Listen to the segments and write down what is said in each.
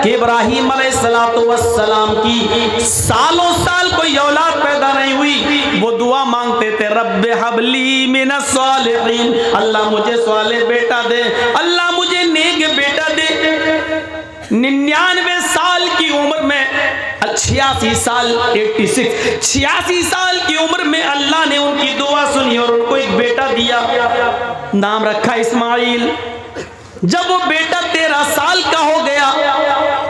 कि इब्राहीम अलैहिस्सलाम की सालों साल कोई औलाद पैदा नहीं हुई, वो दुआ मांगते थे रब्बे हबली मिनस सालिहीन, अल्लाह मुझे सालेह बेटा दे, अल्लाह मुझे नेक बेटा दे। 99 साल की उम्र में 86 साल की उम्र में अल्लाह ने उनकी दुआ सुनी और उनको एक बेटा दिया, नाम रखा इस्माइल। जब वो बेटा 13 साल का हो गया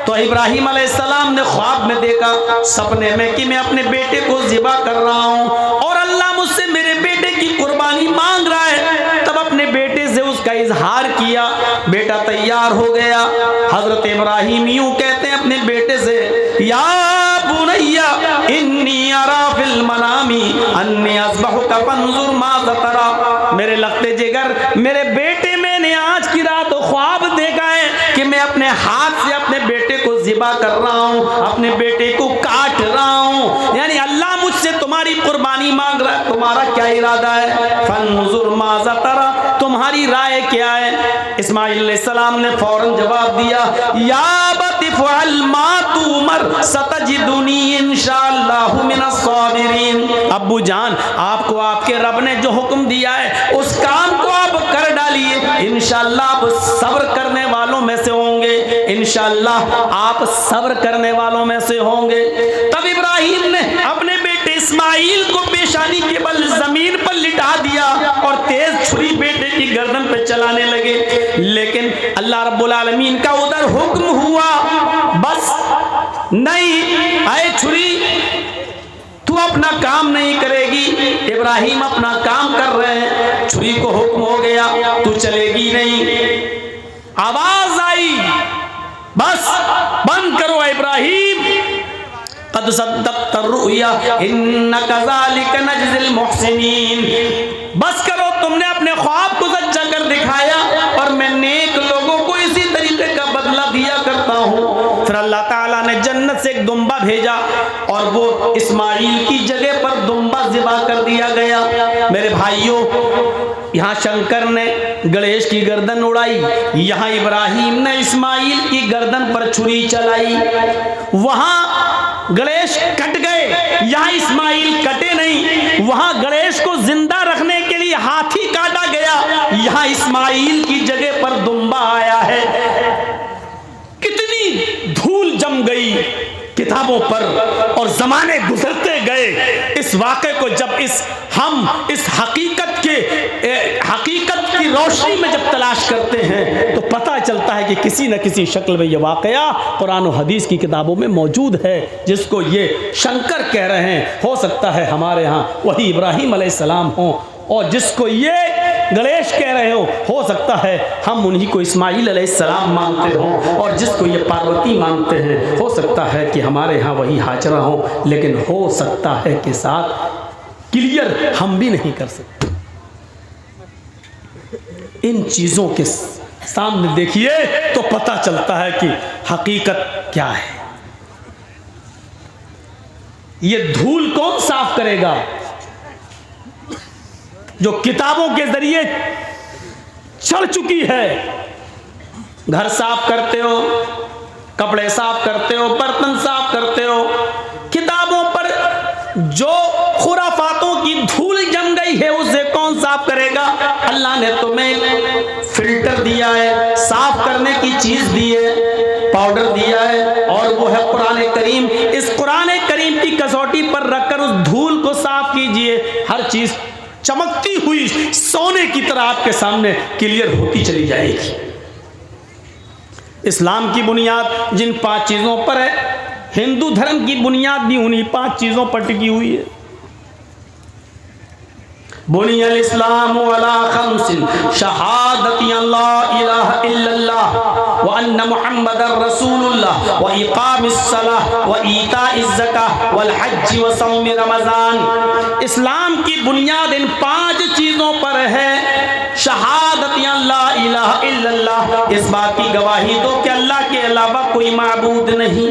तो इब्राहीम अलैहिस्सलाम ने ख्वाब में देखा, सपने में, कि मैं अपने बेटे को ज़िबा कर रहा हूँ और अल्लाह मुझसे मेरे बेटे की कुर्बानी मांग रहा है। तब अपने बेटे से उसका इजहार किया, बेटा तैयार हो गया। हजरत इब्राहीम यूं कहते हैं अपने बेटे से, या बुनैया इन्नी अरा फिल मनामी अन्नी अज़बहुका फंजुर माज़ा तरा, मेरे लगते जिगर, मेरे बेटे, मैंने आज की रात ख्वाब देखा है कि मैं अपने हाथ से अपने बेटे को ज़िबा कर रहा हूँ, अपने बेटे को काट रहा हूँ, यानी अल्लाह मुझसे तुम्हारी कुर्बानी मांग रहा है, तुम्हारा क्या इरादा है? फंजुर माज़ा तरा, तुम्हारी राय क्या है? इस्माइल अलैहिस्सलाम ने फौरन जवाब दिया, या बती फ़अल मा तुमर सतजिदुनी इंशाअल्लाहु मिनस साबिरीन। अब्बू जान, आपको आपके रब ने जो हुक्म दिया है उस काम को आप कर डालिए, इंशाअल्लाह आप सब्र करने वालों में से होंगे, इंशाअल्लाह आप सब्र करने वालों में से होंगे। तब इब्राहीम ने अपने बेटे इस्माइल को पेशानी के बल जमीन पर लिटा दिया और तेज छुरी बेटे की गर्दन पे चलाने लगे। लेकिन अल्लाह रब्बुल आलमीन का उधर हुक्म हुआ, बस नहीं, आए छुरी, तू अपना काम नहीं करेगी, इब्राहीम अपना काम कर रहे हैं, छुरी को हुक्म हो गया तू चलेगी नहीं। आवाज आई, बस बंद करो इब्राहीम, क़द सद्दक़्ता रुया इन्ना कज़ालिका नजज़िल मुहसिनीन, बस करो, तुमने अपने ख्वाब को सच्चा कर दिखाया और मैं नेक लोगों को इसी तरीके का बदला दिया करता हूँ। फिर अल्लाह ताला ने जन्नत से एक दुम्बा भेजा और वो इस्माइल की जगह पर दुम्बा ज़िबा कर दिया गया। मेरे भाइयों, यहाँ शंकर ने गणेश की गर्दन उड़ाई, यहाँ इब्राहीम ने इस्माइल की गर्दन पर छुरी चलाई। वहाँ गणेश कट गए, यहाँ इस्माइल कटे नहीं। वहाँ गणेश को जिंदा रखने के लिए हाथी काटा गया, यहाँ इस्माइल की जगह पर दुम्बा आया है। कितनी धूल जम गई किताबों पर और जमाने गुजरते गए। इस वाक़े को जब हम इस हकीकत की रोशनी में जब तलाश करते हैं तो पता चलता है कि किसी न किसी शक्ल में ये वाक़या कुरान और हदीस की किताबों में मौजूद है, जिसको ये शंकर कह रहे हैं। हो सकता है हमारे यहाँ वही इब्राहीम अलैहिस्सलाम हो, और जिसको ये गणेश कह रहे हो सकता है हम उन्हीं को इस्माइल अलैहिस्सलाम मानते हों, और जिसको ये पार्वती मानते हैं हो सकता है कि हमारे यहाँ वही हाजरा हो। लेकिन हो सकता है के साथ क्लियर हम भी नहीं कर सकते। इन चीज़ों के सामने देखिए तो पता चलता है कि हकीकत क्या है। ये धूल कौन साफ करेगा? जो किताबों के जरिए चढ़ चुकी है। घर साफ करते हो, कपड़े साफ करते हो, बर्तन साफ करते हो, किताबों पर जो खुराफातों की धूल जम गई है उसे कौन साफ करेगा? अल्लाह ने तुम्हें फिल्टर दिया है, साफ करने की चीज दी है, पाउडर दिया है, और वो है कुरान करीम। इस कुरान करीम की कसौटी पर रखकर उस धूल को साफ कीजिए, हर चीज चमकती हुई सोने की तरह आपके सामने क्लियर होती चली जाएगी। इस्लाम की बुनियाद जिन 5 चीज़ों पर है, हिंदू धर्म की बुनियाद भी उन्हीं 5 चीज़ों पर टिकी हुई है। बुनियल इस्लाम अला खम्सिन शहादती अल्ला इलाहा इल्लल्लाह व अन्ना मुहम्मदर रसूलुल्लाह व इकामिस सलाह व ईताइज ज़काह वल हज्ज व सौम रमज़ान। इस्लाम की बुनियाद इन 5 चीज़ों पर है। शहादत ला इलाहा इल्लल्लाह, इस बात की गवाही दो कि अल्लाह के अलावा कोई माबूद नहीं,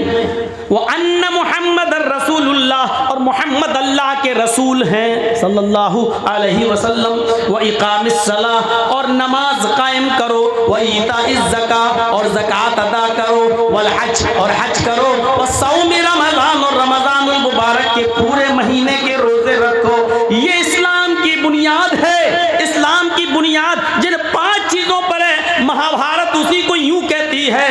व अन्ना मुहम्मद रसूलुल्लाह, और मोहम्मद अल्लाह के रसूल हैं सल्लल्लाहु अलैहि वसल्लम, व इकामिस सलाह, और नमाज कायम करो, व ईताइज ज़कात, और ज़कात अदा करो, वल हज, और हज करो, व सौम रमज़ान, और रमज़ानुल मुबारक के पूरे महीने के रोजे रखो। ये इस्लाम की बुनियाद है। इस्लाम की बुनियाद जिन 5 चीजों पर है, महाभारत उसी को यूं कहती है,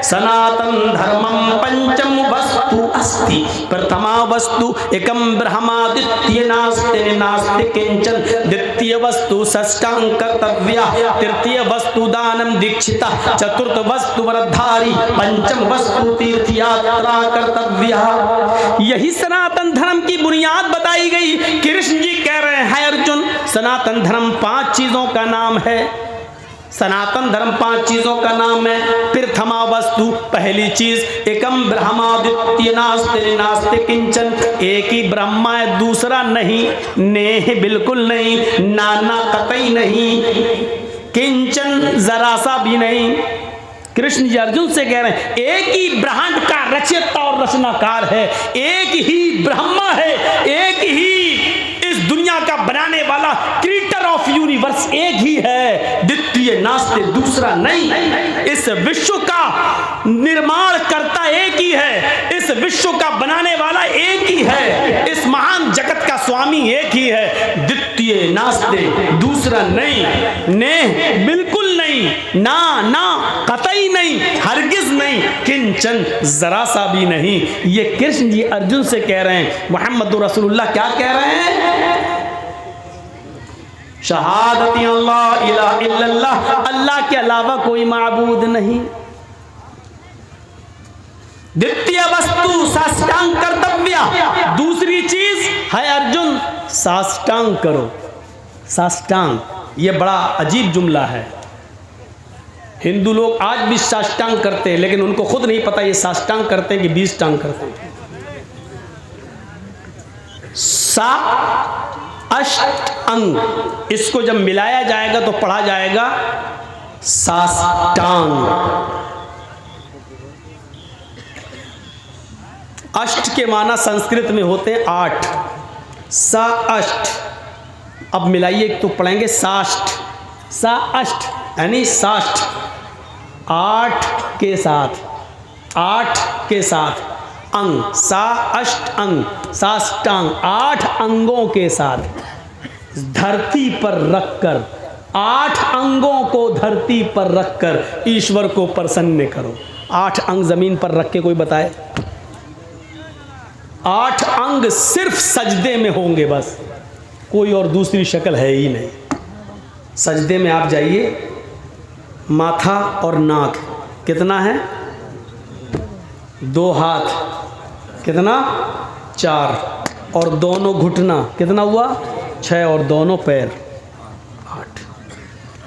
सनातन धर्मम पंचम वस्तु अस्ति, प्रथमा वस्तु एकम ब्रह्मादित्य नास्ति नास्ति किंचन, द्वितीय वस्तु षष्ठांग कर्तव्या, तृतीय वस्तु दानम दीक्षिता, चतुर्थ वस्तु व्रतधारी, पंचम वस्तु तीर्थ यात्रा कर्तव्या। यही सनातन धर्म की बुनियाद बताई गई। कृष्ण जी कह रहे हैं अर्जुन, सनातन धर्म 5 चीजों का नाम है। सनातन धर्म 5 चीजों का नाम है। प्रथमा वस्तु, पहली चीज, एकम ब्रह्मादित्य नास्ति नास्ति किंचन, एक ही ब्रह्मा है, दूसरा नहीं, नेह बिल्कुल नहीं, नाना कतई नहीं, किंचन जरा सा भी नहीं। कृष्ण जी अर्जुन से कह रहे हैं, एक ही ब्रह्मांड का रचयिता और रचनाकार है, एक ही ब्रह्मा है, एक ही इस दुनिया का बनाने वाला क्रिएटर ऑफ यूनिवर्स एक ही है, द्वितीय नास्ते, दूसरा नहीं। इस विश्व का निर्माण करता एक ही है, इस विश्व का बनाने वाला एक ही है, इस महान जगत का स्वामी एक ही है, द्वितीय नास्ते, दूसरा नहीं, ने बिल्कुल नहीं, ना कतई नहीं, हरगिज नहीं, किंचन जरा सा भी नहीं। ये कृष्ण जी अर्जुन से कह रहे हैं। मोहम्मद रसूलुल्लाह क्या कह रहे हैं? शहादत अल्लाह इलाहा इल्लल्लाह, अल्लाह के अलावा कोई माबूद नहीं। द्वितीय वस्तु साष्टांग कर्तव्य, दूसरी चीज है अर्जुन साष्टांग करो। साष्टांग, ये बड़ा अजीब जुमला है। हिंदू लोग आज भी साष्टांग करते हैं, लेकिन उनको खुद नहीं पता ये साष्टांग करते हैं कि 20 टांग करते हैं। सा अष्ट अंग, इसको जब मिलाया जाएगा तो पढ़ा जाएगा साष्टांग। अष्ट के माना संस्कृत में होते हैं 8, सा अष्ट। अब मिलाइए तो पढ़ेंगे साष्ट, सा अष्ट यानी साष्ट, 8 के साथ, 8 के साथ अंग, सा अष्ट अंग, साष्टांग, 8 अंगों के साथ धरती पर रखकर, 8 अंगों को धरती पर रखकर ईश्वर को प्रसन्न करो। 8 अंग जमीन पर रख के कोई बताए? 8 अंग सिर्फ सजदे में होंगे, बस कोई और दूसरी शक्ल है ही नहीं। सजदे में आप जाइए, माथा और नाक कितना है? 2 हाथ कितना? 4, और दोनों घुटना कितना हुआ? 6, और दोनों पैर 8।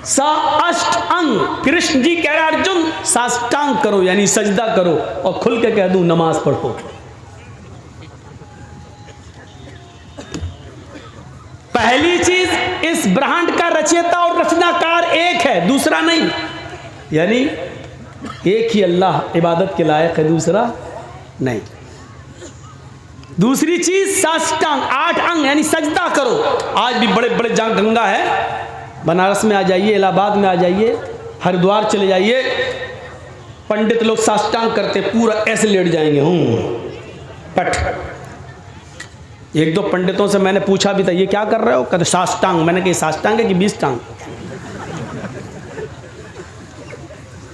सा अष्ट अंग। कृष्ण जी कह रहे अर्जुन साष्टांग करो यानी सजदा करो, और खुल के कह दूं नमाज पढ़ो। पहली चीज, इस ब्रह्मांड का रचयिता और रचनाकार एक है, दूसरा नहीं, यानी एक ही अल्लाह इबादत के लायक है, दूसरा नहीं। दूसरी चीज साष्टांग, 8 अंग यानी सजदा करो। आज भी बड़े बड़े जहाँ गंगा है, बनारस में आ जाइए, इलाहाबाद में आ जाइए, हरिद्वार चले जाइए, पंडित लोग साष्टांग करते, पूरा ऐसे लेट जाएंगे, पट। 1-2 पंडितों से मैंने पूछा भी था, ये क्या कर रहे हो? कहते साष्टांग। मैंने कहा साष्टांग है कि 20 टांग?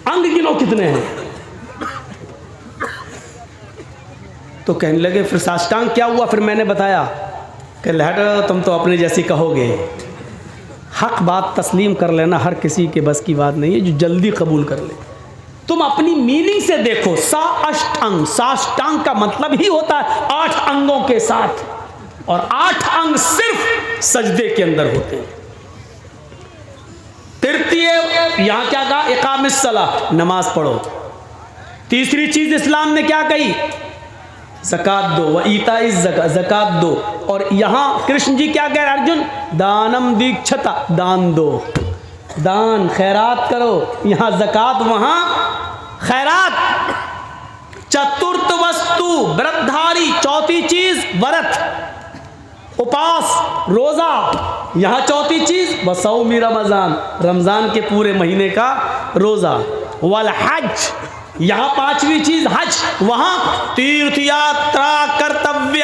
अंग गिनो कितने हैं? तो कहने लगे फिर साष्टांग क्या हुआ? फिर मैंने बताया कि लहट तुम तो अपने जैसी कहोगे। हक बात तस्लीम कर लेना हर किसी के बस की बात नहीं है, जो जल्दी कबूल कर ले। तुम अपनी मीनिंग से देखो, सा अष्टांग, साष्टांग का मतलब ही होता है 8 अंगों के साथ, और 8 अंग सिर्फ सजदे के अंदर होते हैं। तृतीय यहां क्या कहा? इकामिस सलाह, नमाज पढ़ो। तीसरी चीज इस्लाम ने क्या कही? ज़कात दो, व ईताइज ज़कात दो। और यहां कृष्ण जी क्या कह रहे हैं? अर्जुन दानम दीक्षता, दान दो। दान खैरात करो, यहाँ ज़कात वहाँ खैरात। चतुर्थ वस्तु व्रतधारी, चौथी चीज व्रत उपास रोजा, यहाँ चौथी चीज वसौमी रमजान, रमजान के पूरे महीने का रोजा। वल हज, यहाँ पांचवी चीज हज, वहाँ तीर्थ यात्रा कर्तव्य,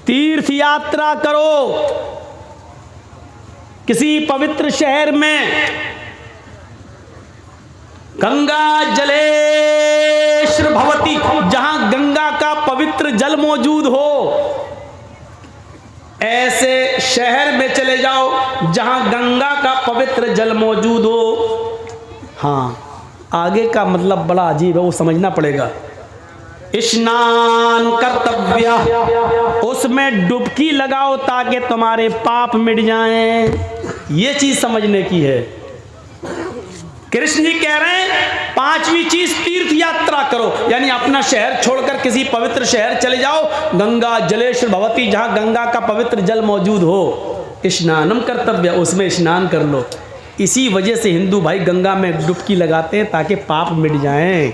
तीर्थ यात्रा करो किसी पवित्र शहर में। गंगा जलेश्वर भवती, जहां गंगा का पवित्र जल मौजूद हो, ऐसे शहर में चले जाओ जहां गंगा का पवित्र जल मौजूद हो। हाँ, आगे का मतलब बड़ा अजीब है, वो समझना पड़ेगा। स्नान कर्तव्य, उसमें डुबकी लगाओ ताकि तुम्हारे पाप मिट जाएं, ये चीज समझने की है। कृष्ण जी कह रहे हैं पांचवी चीज तीर्थ यात्रा करो, यानी अपना शहर छोड़कर किसी पवित्र शहर चले जाओ, गंगा जलेश्वर भवती, जहां गंगा का पवित्र जल मौजूद हो। स्नानम कर्तव्य, उसमें स्नान कर लो। इसी वजह से हिंदू भाई गंगा में डुबकी लगाते हैं ताकि पाप मिट जाएं।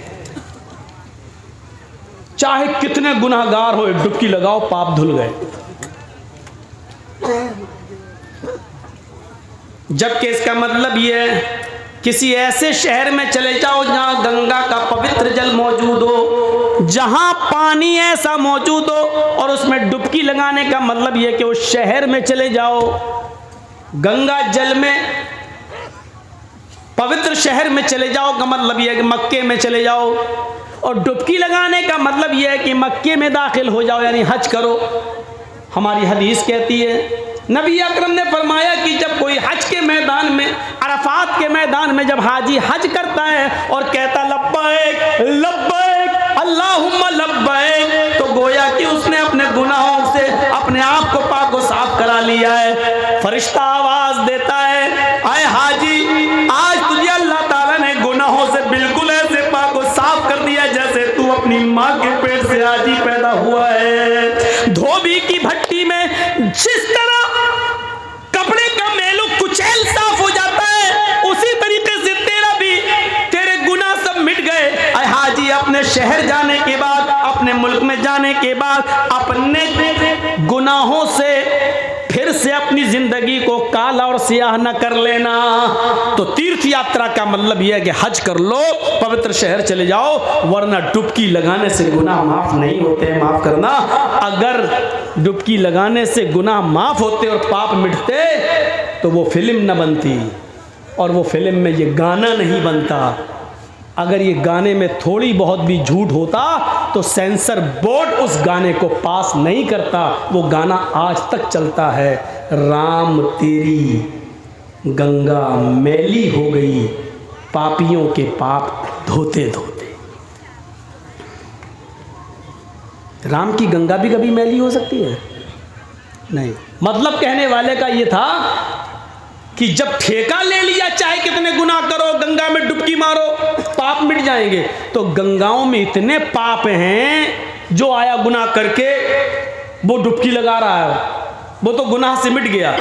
चाहे कितने गुनाहगार हो, डुबकी लगाओ, पाप धुल गए। जबकि इसका मतलब यह है किसी ऐसे शहर में चले जाओ जहां गंगा का पवित्र जल मौजूद हो, जहां पानी ऐसा मौजूद हो, और उसमें डुबकी लगाने का मतलब यह कि उस शहर में चले जाओ, गंगा जल में पवित्र शहर में चले जाओ का मतलब यह है कि मक्के में चले जाओ, और डुबकी लगाने का मतलब यह है कि मक्के में दाखिल हो जाओ, यानी हज करो। हमारी हदीस कहती है, नबी अकरम ने फरमाया कि जब कोई हज के मैदान में, अरफात के मैदान में जब हाजी हज करता है और कहता लब्बैक लब्बैक अल्लाहुम्मा लब्बैक, तो गोया कि उसने अपने गुनाहों से अपने आप को पाक व साफ करा लिया है। फरिश्ता आवाज देता है, आए हाजी, आज तुझे अल्लाह ताला ने गुनाहों से बिल्कुल ऐसे पाक व साफ कर दिया जैसे तू अपनी माँ के पेट से आज ही पैदा हुआ है। धोबी की भट्टी में जिस तरह कपड़े का मैलू कुचैल साफ हो जाता है, उसी तरीके से तेरा भी, तेरे गुनाह सब मिट गए। अरे हाजी, अपने शहर जाने के बाद, अपने मुल्क में जाने के बाद, अपने गुनाहों से फिर से अपनी जिंदगी को काला और सियाह न कर लेना। तो तीर्थ यात्रा का मतलब यह है कि हज कर लो, पवित्र शहर चले जाओ, वरना डुबकी लगाने से गुनाह माफ नहीं होते। माफ करना, अगर डुबकी लगाने से गुनाह माफ होते और पाप मिटते तो वो फिल्म न बनती, और वो फिल्म में ये गाना नहीं बनता। अगर ये गाने में थोड़ी बहुत भी झूठ होता तो सेंसर बोर्ड उस गाने को पास नहीं करता। वो गाना आज तक चलता है, राम तेरी गंगा मैली हो गई, पापियों के पाप धोते धोते। राम की गंगा भी कभी मैली हो सकती है? नहीं। मतलब कहने वाले का ये था कि जब ठेका ले लिया, चाहे कितने गुनाह करो, गंगा में डुबकी मारो, पाप मिट जाएंगे। तो गंगाओं में इतने पाप हैं, जो आया गुनाह करके वो डुबकी लगा रहा है, वो तो गुनाह से मिट गया,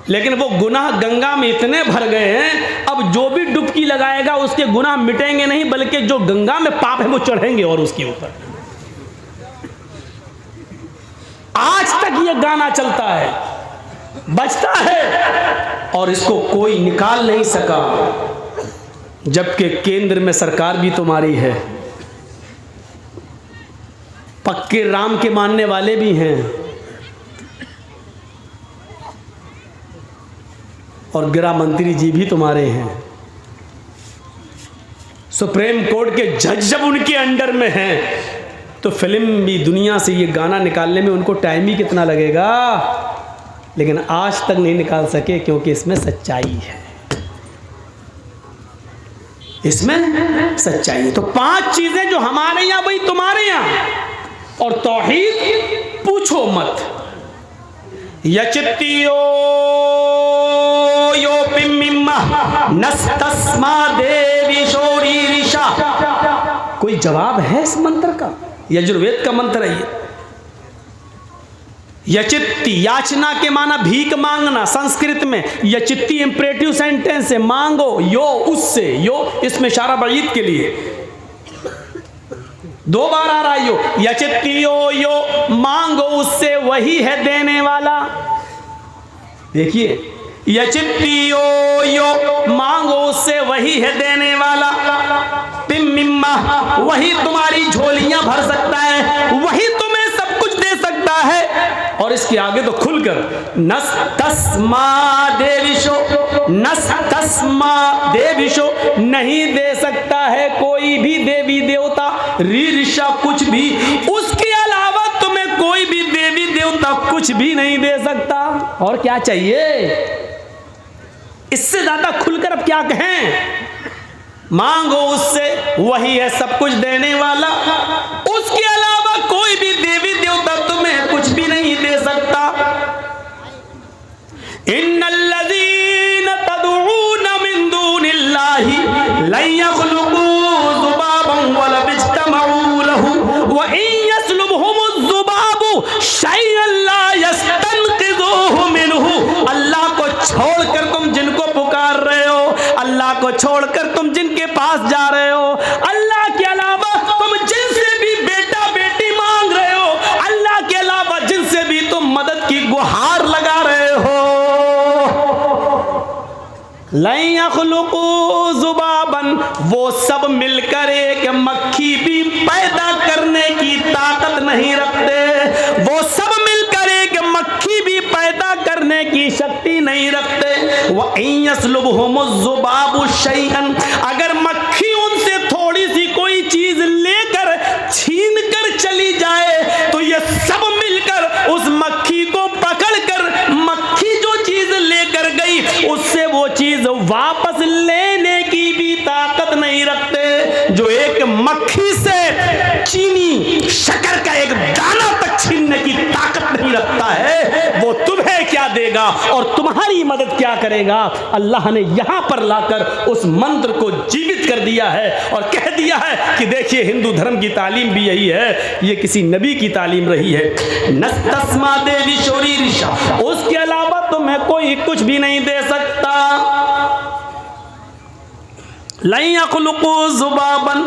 लेकिन वो गुनाह गंगा में इतने भर गए हैं, अब जो भी डुबकी लगाएगा उसके गुनाह मिटेंगे नहीं, बल्कि जो गंगा में पाप है वो चढ़ेंगे और उसके ऊपर। आज तक ये गाना चलता है, बजता है, और इसको कोई निकाल नहीं सका, जबकि केंद्र में सरकार भी तुम्हारी है, पक्के राम के मानने वाले भी हैं, और गृह मंत्री जी भी तुम्हारे हैं। सुप्रीम कोर्ट के जज जब उनके अंडर में हैं, तो फिल्म भी दुनिया से ये गाना निकालने में उनको टाइम ही कितना लगेगा, लेकिन आज तक नहीं निकाल सके, क्योंकि इसमें सच्चाई है, इसमें सच्चाई है। तो 5 चीजें जो हमारे यहाँ वही तुम्हारे यहाँ, और तौहीद पूछो मत। यचित्तियो यो पिम्मिम्मा नस्तस्मा देवी शोरीरिशा। कोई जवाब है इस मंत्र का? यजुर्वेद का मंत्र है ये। यचित्ती याचना के माना भीख मांगना, संस्कृत में यचित्ती इंपरेटिव सेंटेंस है, मांगो यो उससे, यो इसमें इशारा बईद के लिए 2 बार आ रहा है यो, यचित्ती यो मांगो उससे वही है देने वाला। देखिए यचित्ती यो मांगो उससे वही है देने वाला। तिम्मिम्मा वही तुम्हारी झोलियां भर सकता है, वही तुम्हें सब कुछ दे सकता है। और इसके आगे तो खुलकर नस तस्मा देविशो, नस तस्मा देविशो, नहीं दे सकता है कोई भी देवी देवता, रीर्षा कुछ भी, उसके अलावा तुम्हें कोई भी देवी देवता कुछ भी नहीं दे सकता। और क्या चाहिए इससे ज्यादा खुलकर अब क्या कहें? मांगो उससे वही है सब कुछ देने वाला, उसके अलावा कोई भी देवी देवता तुम्हें कुछ भी नहीं दे सकता। इन्नल्लज़ीना तदऊना मिन दूनिल्लाहि लन यख़्लुक़ू ज़ुबाबन वला इज्तमऊ लहू व इन यस्लुबहुमुज़्ज़ुबाबु शैअन ला यस्तनक़िज़ूहु मिनहु। अल्लाह को छोड़कर तुम जिनको पुकार रहे हो, अल्लाह को छोड़कर तुम जिनके पास जा रहे हो, अल्लाह के अलावा तुम जिनसे भी बेटा बेटी मांग रहे हो, अल्लाह के अलावा जिनसे भी तुम मदद की गुहार लगा रहे हो, लन यख़्लुक़ू ज़ुबाबन, वो सब मिलकर एक मक्खी भी पैदा करने की ताकत नहीं रखते, वो सब मिलकर एक मक्खी भी पैदा करने की शक्ति नहीं रखते। व इन यस्लुबहुमुज़्ज़ुबाबु शैअन, अगर मक्खी उनसे थोड़ी सी कोई चीज लेकर छीन कर चली जाए तो ये सब मिलकर उस मक्खी को पकड़कर, मक्खी जो चीज लेकर गई उससे वो चीज वापस लेने की भी ताकत नहीं रखते। जो एक मक्खी से चीनी शक्कर का एक दाना तक छीनने की ताकत नहीं रखता है, वो तुम्हें क्या देगा और तुम्हारी मदद क्या करेगा? अल्लाह ने यहां पर लाकर उस मंत्र को जीवित कर दिया है और कह दिया है कि देखिए हिंदू धर्म की तालीम भी यही है, ये किसी नबी की तालीम रही है। नस्तस्मा देवी शोरी ऋषा, उसके अलावा तुम्हें कोई कुछ भी नहीं दे सकता। लन यख़्लुक़ू ज़ुबाबन,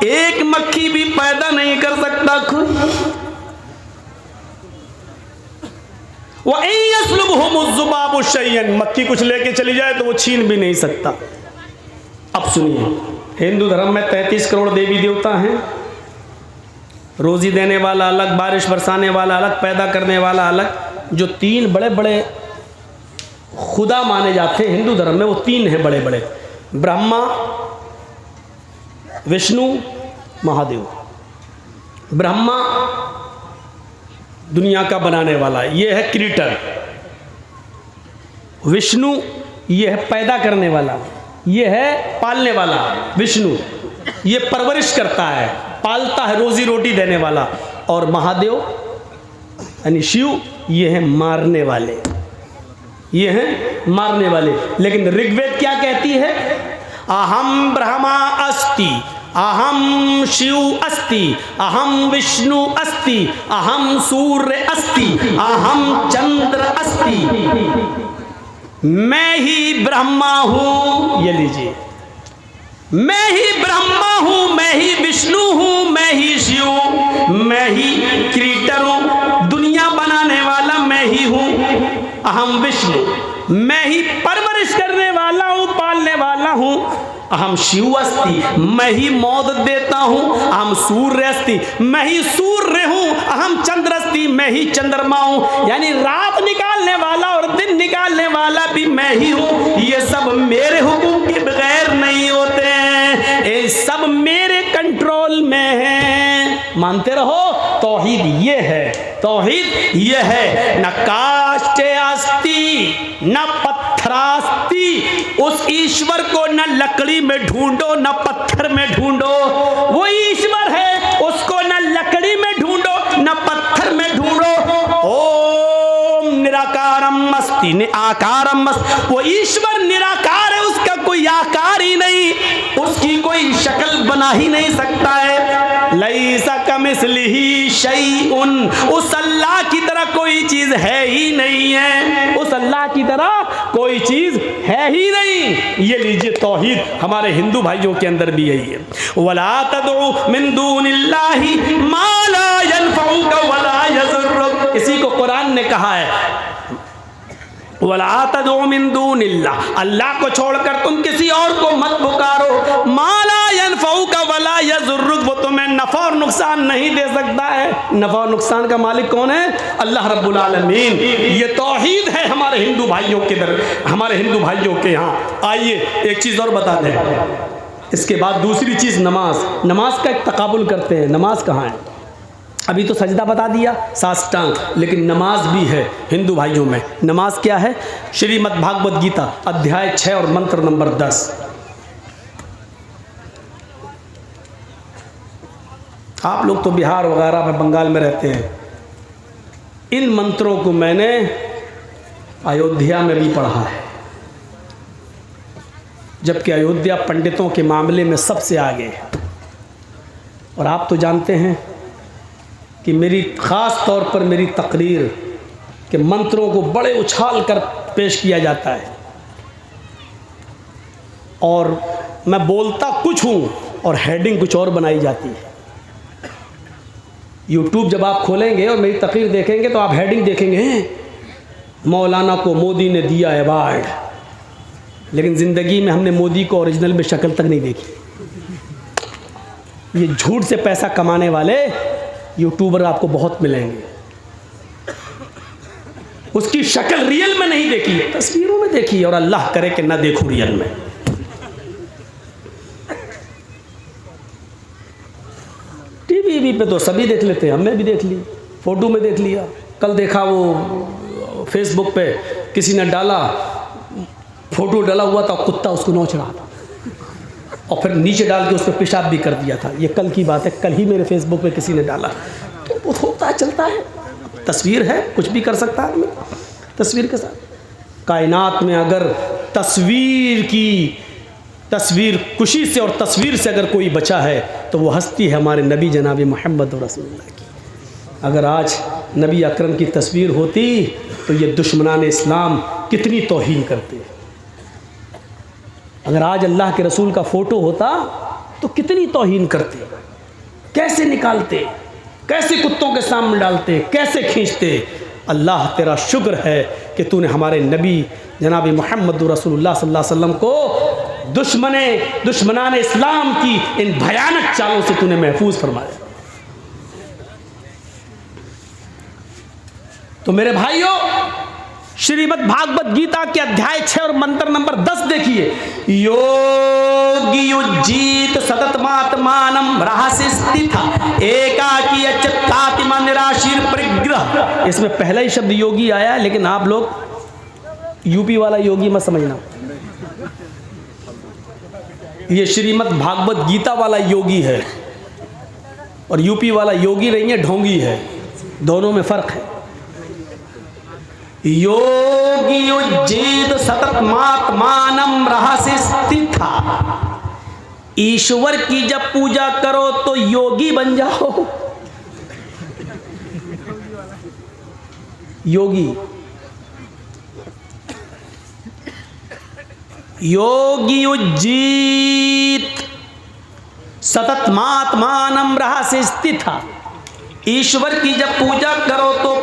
एक मक्खी भी पैदा नहीं कर सकता खुद। व इन यस्लुबहुमुज़्ज़ुबाबु शैअन, मक्खी कुछ लेके चली जाए तो वो छीन भी नहीं सकता। अब सुनिए, हिंदू धर्म में 33 करोड़ देवी देवता हैं, रोजी देने वाला अलग, बारिश बरसाने वाला अलग, पैदा करने वाला अलग। जो 3 बड़े बड़े खुदा माने जाते हैं हिंदू धर्म में, वो 3 हैं बड़े बड़े, ब्रह्मा, विष्णु, महादेव। ब्रह्मा दुनिया का बनाने वाला, ये है क्रिएटर। विष्णु ये है पैदा करने वाला, ये है पालने वाला। विष्णु ये परवरिश करता है, पालता है, रोजी रोटी देने वाला। और महादेव यानी शिव ये है मारने वाले, ये हैं मारने वाले। लेकिन ऋग्वेद क्या कहती है? अहम ब्रह्मा अस्ति, अहम शिव अस्ति, अहम विष्णु अस्ति, अहम सूर्य अस्ति, अहम चंद्र अस्ति। मैं ही ब्रह्मा हूं, ये लीजिए, मैं ही ब्रह्मा हूं, मैं ही विष्णु हूं, मैं ही शिव, मैं ही क्रिएटर हूं, दुनिया बनाने वाला मैं ही हूं। अहम विष्णु, मैं ही परवरिश करने वाला हूं, पालने वाला हूं। अहम शिव अस्ति, मैं ही मौत देता हूं। अहम सूर्य अस्ति, मैं ही सूर्य हूं। अहम चंद्र अस्ति, मैं ही चंद्रमा हूं। यानी रात निकालने वाला और दिन निकालने वाला भी मैं ही हूं। ये सब मेरे हुक्म के बगैर नहीं होते हैं, ये सब मेरे कंट्रोल में है। मानते रहो, तौहीद ये है, तौहीद ये है। न काष्ठे अस्ति न पत्थरास्ति, उस ईश्वर को न लकड़ी में ढूंढो न पत्थर में ढूंढो। वो ईश्वर है, उसको न लकड़ी में ढूंढो न पत्थर में ढूंढो। ओम निराकारम अस्ति, आकारम अस्ति, वो ईश्वर निराकार है, उसका कोई आकार ही नहीं। उसकी कोई शक्ल बना ही नहीं सकता है। लैसा कमिस्लिही शैउन, उस अल्लाह की तरह कोई चीज है ही नहीं है, उस अल्लाह की तरह कोई चीज है ही नहीं। ये लीजिए तौहीद हमारे हिंदू भाइयों के अंदर भी यही है। वला तदउ मिन दूनिल्लाहि मा ला यनफउका वला यज़ुर्रुक, इसी को कुरान ने कहा है, वला तदउ मिन दूनिल्लाह, अल्लाह को छोड़कर तुम किसी और को मत पुकारो, मा ला यनफउका वला यज़ुर्रुक, वो तुम्हें नफा और नुकसान नहीं दे सकता है। नफा और नुकसान का मालिक कौन है? अल्लाह रब्बुल आलमीन। ये तौहीद है हमारे हिंदू भाइयों के हमारे हिंदू भाइयों के यहाँ। आइए एक चीज़ और बता दें, इसके बाद दूसरी चीज़ नमाज। नमाज का एक तकाबुल करते हैं, नमाज कहाँ है? अभी तो सजदा बता दिया, साष्टांग, लेकिन नमाज भी है हिंदू भाइयों में। नमाज क्या है? श्रीमद् भागवत गीता अध्याय 6 और मंत्र नंबर 10। आप लोग तो बिहार वगैरह में, बंगाल में रहते हैं, इन मंत्रों को मैंने अयोध्या में भी पढ़ा है, जबकि अयोध्या पंडितों के मामले में सबसे आगे है। और आप तो जानते हैं कि मेरी ख़ास तौर पर मेरी तकरीर के मंत्रों को बड़े उछाल कर पेश किया जाता है, और मैं बोलता कुछ हूँ और हेडिंग कुछ और बनाई जाती है। यूट्यूब जब आप खोलेंगे और मेरी तकरीर देखेंगे तो आप हेडिंग देखेंगे, मौलाना को मोदी ने दिया अवार्ड, लेकिन ज़िंदगी में हमने मोदी को ओरिजिनल में शक्ल तक नहीं देखी। ये झूठ से पैसा कमाने वाले यूट्यूबर आपको बहुत मिलेंगे, उसकी शक्ल रियल में नहीं देखी, तस्वीरों में देखी, और अल्लाह करे कि ना देखूं रियल में। टीवी पे तो सभी देख लेते हैं, हमने भी देख ली, फोटो में देख लिया। कल देखा वो फेसबुक पे किसी ने डाला, फोटो डाला हुआ था, कुत्ता उसको नोच रहा था, और फिर नीचे डाल के उस पर पेशाब भी कर दिया था। ये कल की बात है, कल ही मेरे फेसबुक पे किसी ने डाला। तो वो होता चलता है, तस्वीर है, कुछ भी कर सकता है आदमी तस्वीर के साथ। कायनात में अगर तस्वीर कुशी से और तस्वीर से अगर कोई बचा है तो वो हस्ती है हमारे नबी जनाब मोहम्मद रसूलुल्लाह की। अगर आज नबी अकरम की तस्वीर होती तो ये दुश्मनान इस्लाम कितनी तौहीन करते। अगर आज अल्लाह के रसूल का फ़ोटो होता तो कितनी तौहीन करते, कैसे निकालते, कैसे कुत्तों के सामने डालते, कैसे खींचते। अल्लाह तेरा शुक्र है कि तूने हमारे नबी जनाब मोहम्मद रसूलुल्लाह सल्लल्लाहु अलैहि वसल्लम को दुश्मनान इस्लाम की इन भयानक चालों से तूने महफूज फरमाया। तो मेरे भाइयों, श्रीमद् भागवत गीता के अध्याय 6 और मंत्र नंबर 10 देखिए। योगी युज्जीत सततमात्मानम रहस्य स्थिता एकाकी अच्युतात्मा निराशीर परिग्रह। इसमें पहला ही शब्द योगी आया, लेकिन आप लोग यूपी वाला योगी मत समझना, ये श्रीमद् भागवत गीता वाला योगी है, और यूपी वाला योगी नहीं है, ढोंगी है। दोनों में फर्क है। योगी युज्जीत सततमात्मानम रहस्य स्थिता, ईश्वर की जब पूजा करो तो योगी बन जाओ। योगी युज्जीत सततमात्मानम रहस्य स्थिता, ईश्वर की जब पूजा करो तो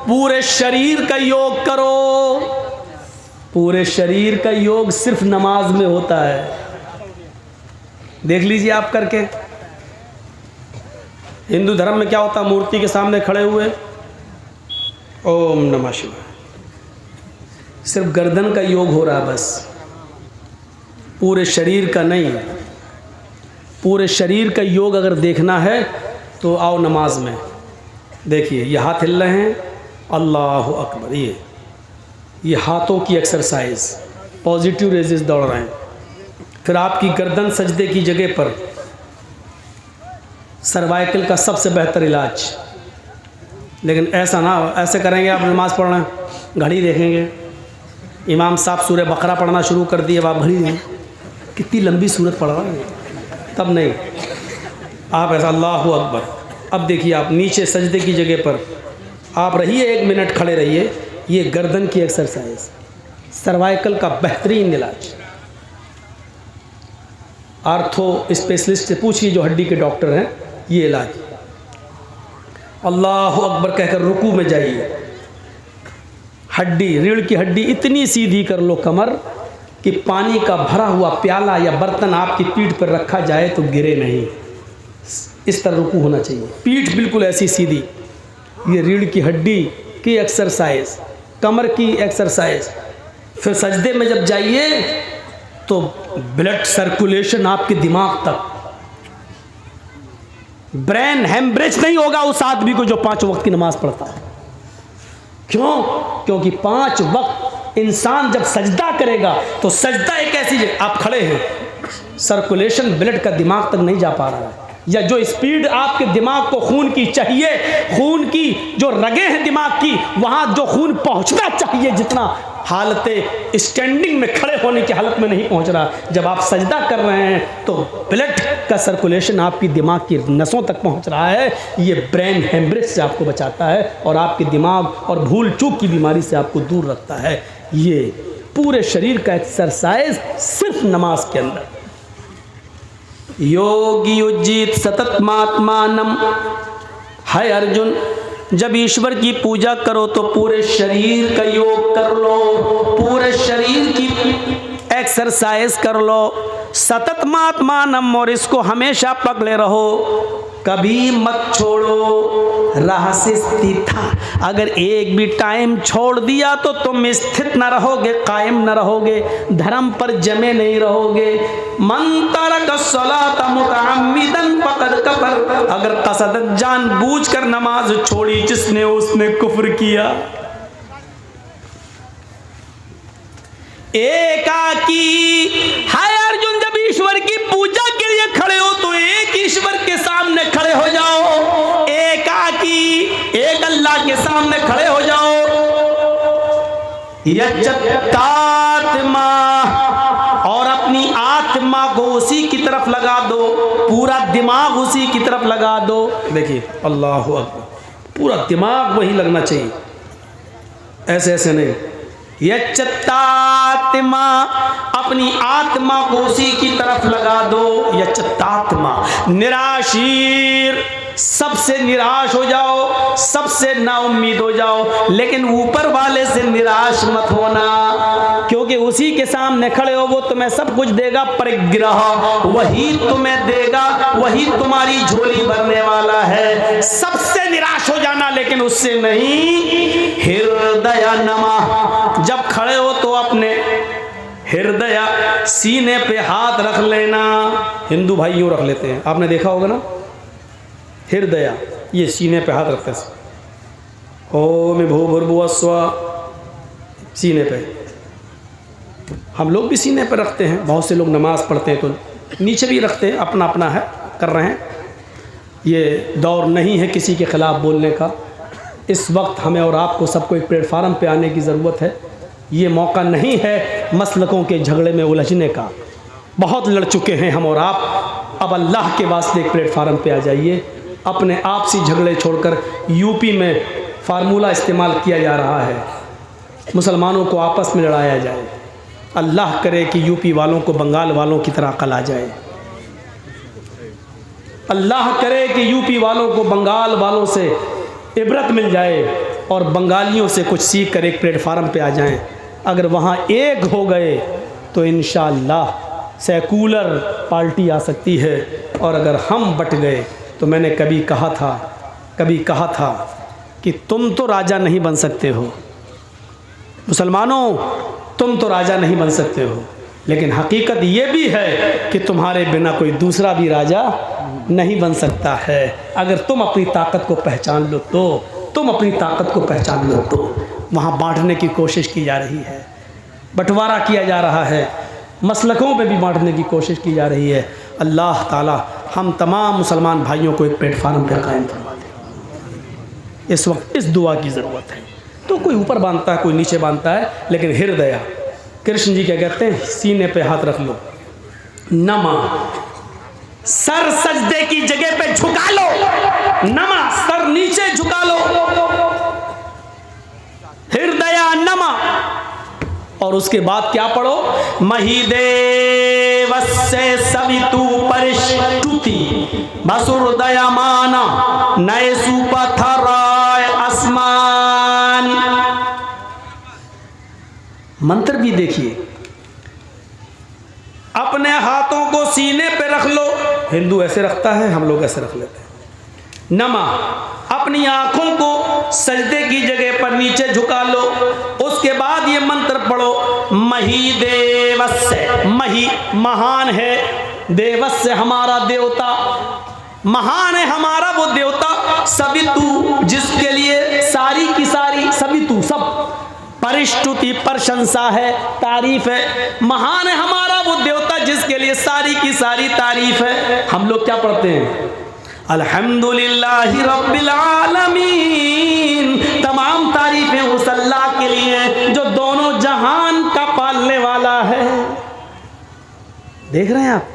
पूरे शरीर का योग करो। पूरे शरीर का योग सिर्फ नमाज में होता है। देख लीजिए आप करके। हिंदू धर्म में क्या होता है? मूर्ति के सामने खड़े हुए ओम नमः शिवाय, सिर्फ गर्दन का योग हो रहा है बस, पूरे शरीर का नहीं। पूरे शरीर का योग अगर देखना है तो आओ नमाज में। देखिए ये हाथ हिल रहे हैं, अल्लाह अकबर, ये हाथों की एक्सरसाइज, पॉजिटिव रेजेस दौड़ रहे हैं। फिर आपकी गर्दन सजदे की जगह पर, सर्वाइकल का सबसे बेहतर इलाज। लेकिन ऐसा ना, ऐसे करेंगे आप नमाज़ पढ़ना, घड़ी देखेंगे, इमाम साहब सूरह बकरा पढ़ना शुरू कर दिए, आप घड़ी दें, कितनी लंबी सूरत पढ़ रहा है, तब नहीं। आप ऐसा अल्लाह अकबर। अब देखिए आप नीचे सजदे की जगह पर आप रहिए, 1 मिनट खड़े रहिए। ये गर्दन की एक्सरसाइज, सर्वाइकल का बेहतरीन इलाज। आर्थो स्पेशलिस्ट से पूछिए जो हड्डी के डॉक्टर हैं, ये इलाज। अल्लाह अकबर कहकर रुकू में जाइए। हड्डी, रीढ़ की हड्डी इतनी सीधी कर लो कमर कि पानी का भरा हुआ प्याला या बर्तन आपकी पीठ पर रखा जाए तो गिरे नहीं। इस तरह रुकू होना चाहिए, पीठ बिल्कुल ऐसी सीधी। ये रीढ़ की हड्डी की एक्सरसाइज, कमर की एक्सरसाइज। फिर सजदे में जब जाइए तो ब्लड सर्कुलेशन आपके दिमाग तक, ब्रेन हेमरेज नहीं होगा उस आदमी को जो 5 वक्त की नमाज पढ़ता है। क्यों? क्योंकि 5 वक्त इंसान जब सजदा करेगा तो सजदा एक ऐसी जगह, आप खड़े हैं, सर्कुलेशन ब्लड का दिमाग तक नहीं जा पा रहा है, या जो स्पीड आपके दिमाग को खून की चाहिए, खून की जो रगें हैं दिमाग की, वहाँ जो खून पहुँचना चाहिए जितना, हालत स्टैंडिंग में खड़े होने की हालत में नहीं पहुँच रहा। जब आप सजदा कर रहे हैं तो ब्लड का सर्कुलेशन आपकी दिमाग की नसों तक पहुँच रहा है। ये ब्रेन हेमरेज से आपको बचाता है और आपके दिमाग और भूल चूक की बीमारी से आपको दूर रखता है। ये पूरे शरीर का एक्सरसाइज सिर्फ नमाज के अंदर। योगी युजित सतत महात्मानम है अर्जुन। जब ईश्वर की पूजा करो तो पूरे शरीर का योग कर लो, पूरे शरीर की एक्सरसाइज कर लो। सतत महात्मानम, और इसको हमेशा पकड़े रहो, कभी मत छोड़ो। राह से स्थित था, अगर एक भी टाइम छोड़ दिया तो तुम स्थित न रहोगे, कायम न रहोगे, धर्म पर जमे नहीं रहोगे। मन तरक सलात मुतअम्मिदन फक़द कफ़र, अगर कसदत जानबूझकर नमाज छोड़ी जिसने, उसने कुफ्र किया। एकाकी है अर्जुन, जब ईश्वर की पूजा के लिए खड़े हो तो एक ईश्वर के सामने खड़े हो जाओ, एकाकी एक अल्लाह के सामने खड़े हो जाओ। यच्चत्तात्मा, और अपनी आत्मा को उसी की तरफ लगा दो, पूरा दिमाग उसी की तरफ लगा दो। देखिए अल्लाह अकबर, पूरा दिमाग वही लगना चाहिए, ऐसे ऐसे नहीं। यच्चत्तात्मा, अपनी आत्मा को उसी की तरफ लगा दो। यच्चत्तात्मा, निराशीर, सबसे निराश हो जाओ, सबसे नाउम्मीद हो जाओ, लेकिन ऊपर वाले से निराश मत होना, क्योंकि उसी के सामने खड़े हो, वो तुम्हें सब कुछ देगा। परिग्रह, वही तुम्हें देगा, वही तुम्हारी झोली भरने वाला है। सबसे निराश हो जाना, लेकिन उससे नहीं। हृदय नमः, जब खड़े हो तो अपने हृदय सीने पे हाथ रख लेना। हिंदू भाई यूँ रख लेते हैं, आपने देखा होगा ना, हृदय ये सीने पे हाथ रखते हैं। ओम भूर्भुवः स्वः, सीने पे। हम लोग भी सीने पे रखते हैं, बहुत से लोग नमाज पढ़ते हैं तो नीचे भी रखते हैं, अपना अपना है, कर रहे हैं। ये दौर नहीं है किसी के ख़िलाफ़ बोलने का। इस वक्त हमें और आपको सबको एक प्लेटफार्म पे आने की ज़रूरत है। ये मौका नहीं है मसलकों के झगड़े में उलझने का। बहुत लड़ चुके हैं हम और आप, अब अल्लाह के वास्ते एक प्लेटफार्म पे आ जाइए। अपने आपसी झगड़े छोड़कर, यूपी में फार्मूला इस्तेमाल किया जा रहा है, मुसलमानों को आपस में लड़ाया जाए। अल्लाह करे कि यूपी वालों को बंगाल वालों की तरह अकल आ जाए। अल्लाह करे कि यूपी वालों को बंगाल वालों से इबरत मिल जाए और बंगालियों से कुछ सीख कर एक प्लेटफार्म पे आ जाएं। अगर वहाँ एक हो गए तो इंशाअल्लाह सेकुलर पार्टी आ सकती है। और अगर हम बट गए तो मैंने कभी कहा था कि तुम तो राजा नहीं बन सकते हो, मुसलमानों तुम तो राजा नहीं बन सकते हो, लेकिन हकीकत ये भी है कि तुम्हारे बिना कोई दूसरा भी राजा नहीं बन सकता है। अगर तुम अपनी ताकत को पहचान लो तो, तुम अपनी ताकत को पहचान लो तो। वहाँ बांटने की कोशिश की जा रही है, बंटवारा किया जा रहा है, मसलकों में भी बांटने की कोशिश की जा रही है। अल्लाह ताला हम तमाम मुसलमान भाइयों को एक प्लेटफार्म पर कायम करवा दे। इस वक्त इस दुआ की ज़रूरत है। तो कोई ऊपर बांधता है, कोई नीचे बांधता है, लेकिन हृदय, कृष्ण जी क्या कहते हैं, सीने पे हाथ रख लो। नमा, सर सजदे की जगह पे झुका लो, नमा, सर नीचे झुका लो, हृदया नमा। और उसके बाद क्या पढ़ो, महिदेवस्य सवितु परिष्टुति वसुर्दयमाना नए सुपथराय आसमान। मंत्र भी देखिए, अपने हाथों को सीने पे रख लो, हिंदू ऐसे रखता है, हम लोग ऐसे रख लेते हैं। नमा, अपनी आंखों को सजदे की जगह पर नीचे झुका लो। उसके बाद ये मंत्र पढ़ो, मही देवस्य, मही महान है, देवस्य हमारा देवता, महान है हमारा वो देवता, सवितु जिसके लिए सारी की सारी, सवितु सब, परिष्टुति प्रशंसा है, तारीफ है, महान है हमारा वो देवता जिसके लिए सारी की सारी तारीफ है। हम लोग क्या पढ़ते हैं, अल्हम्दुलिल्लाहि रब्बिल आलमीन, तमाम तारीफें उस अल्लाह के लिए जो दोनों जहान का पालने वाला है। देख रहे हैं आप,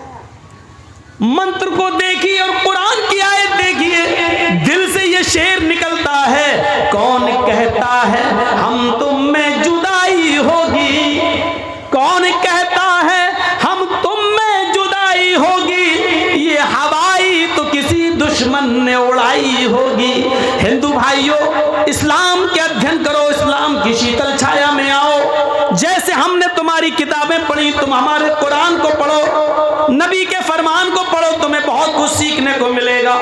मंत्र को देखिए और कुरान की आयत देखिए, दिल से ये शेर निकलता है, कौन कहता है हम तुम में जुदाई होगी, कौन कहता है हम तुम में जुदाई होगी, ये हवाई तो किसी दुश्मन ने उड़ाई होगी। हिंदू भाइयों, इस्लाम के अध्ययन करो, इस्लाम की शीतल छाया में आओ। जैसे हमने तुम्हारी किताबें पढ़ी, तुम हमारे कुरान को पढ़ो, नबी के फरमान को पढ़ो, तुम्हें बहुत कुछ सीखने को मिलेगा।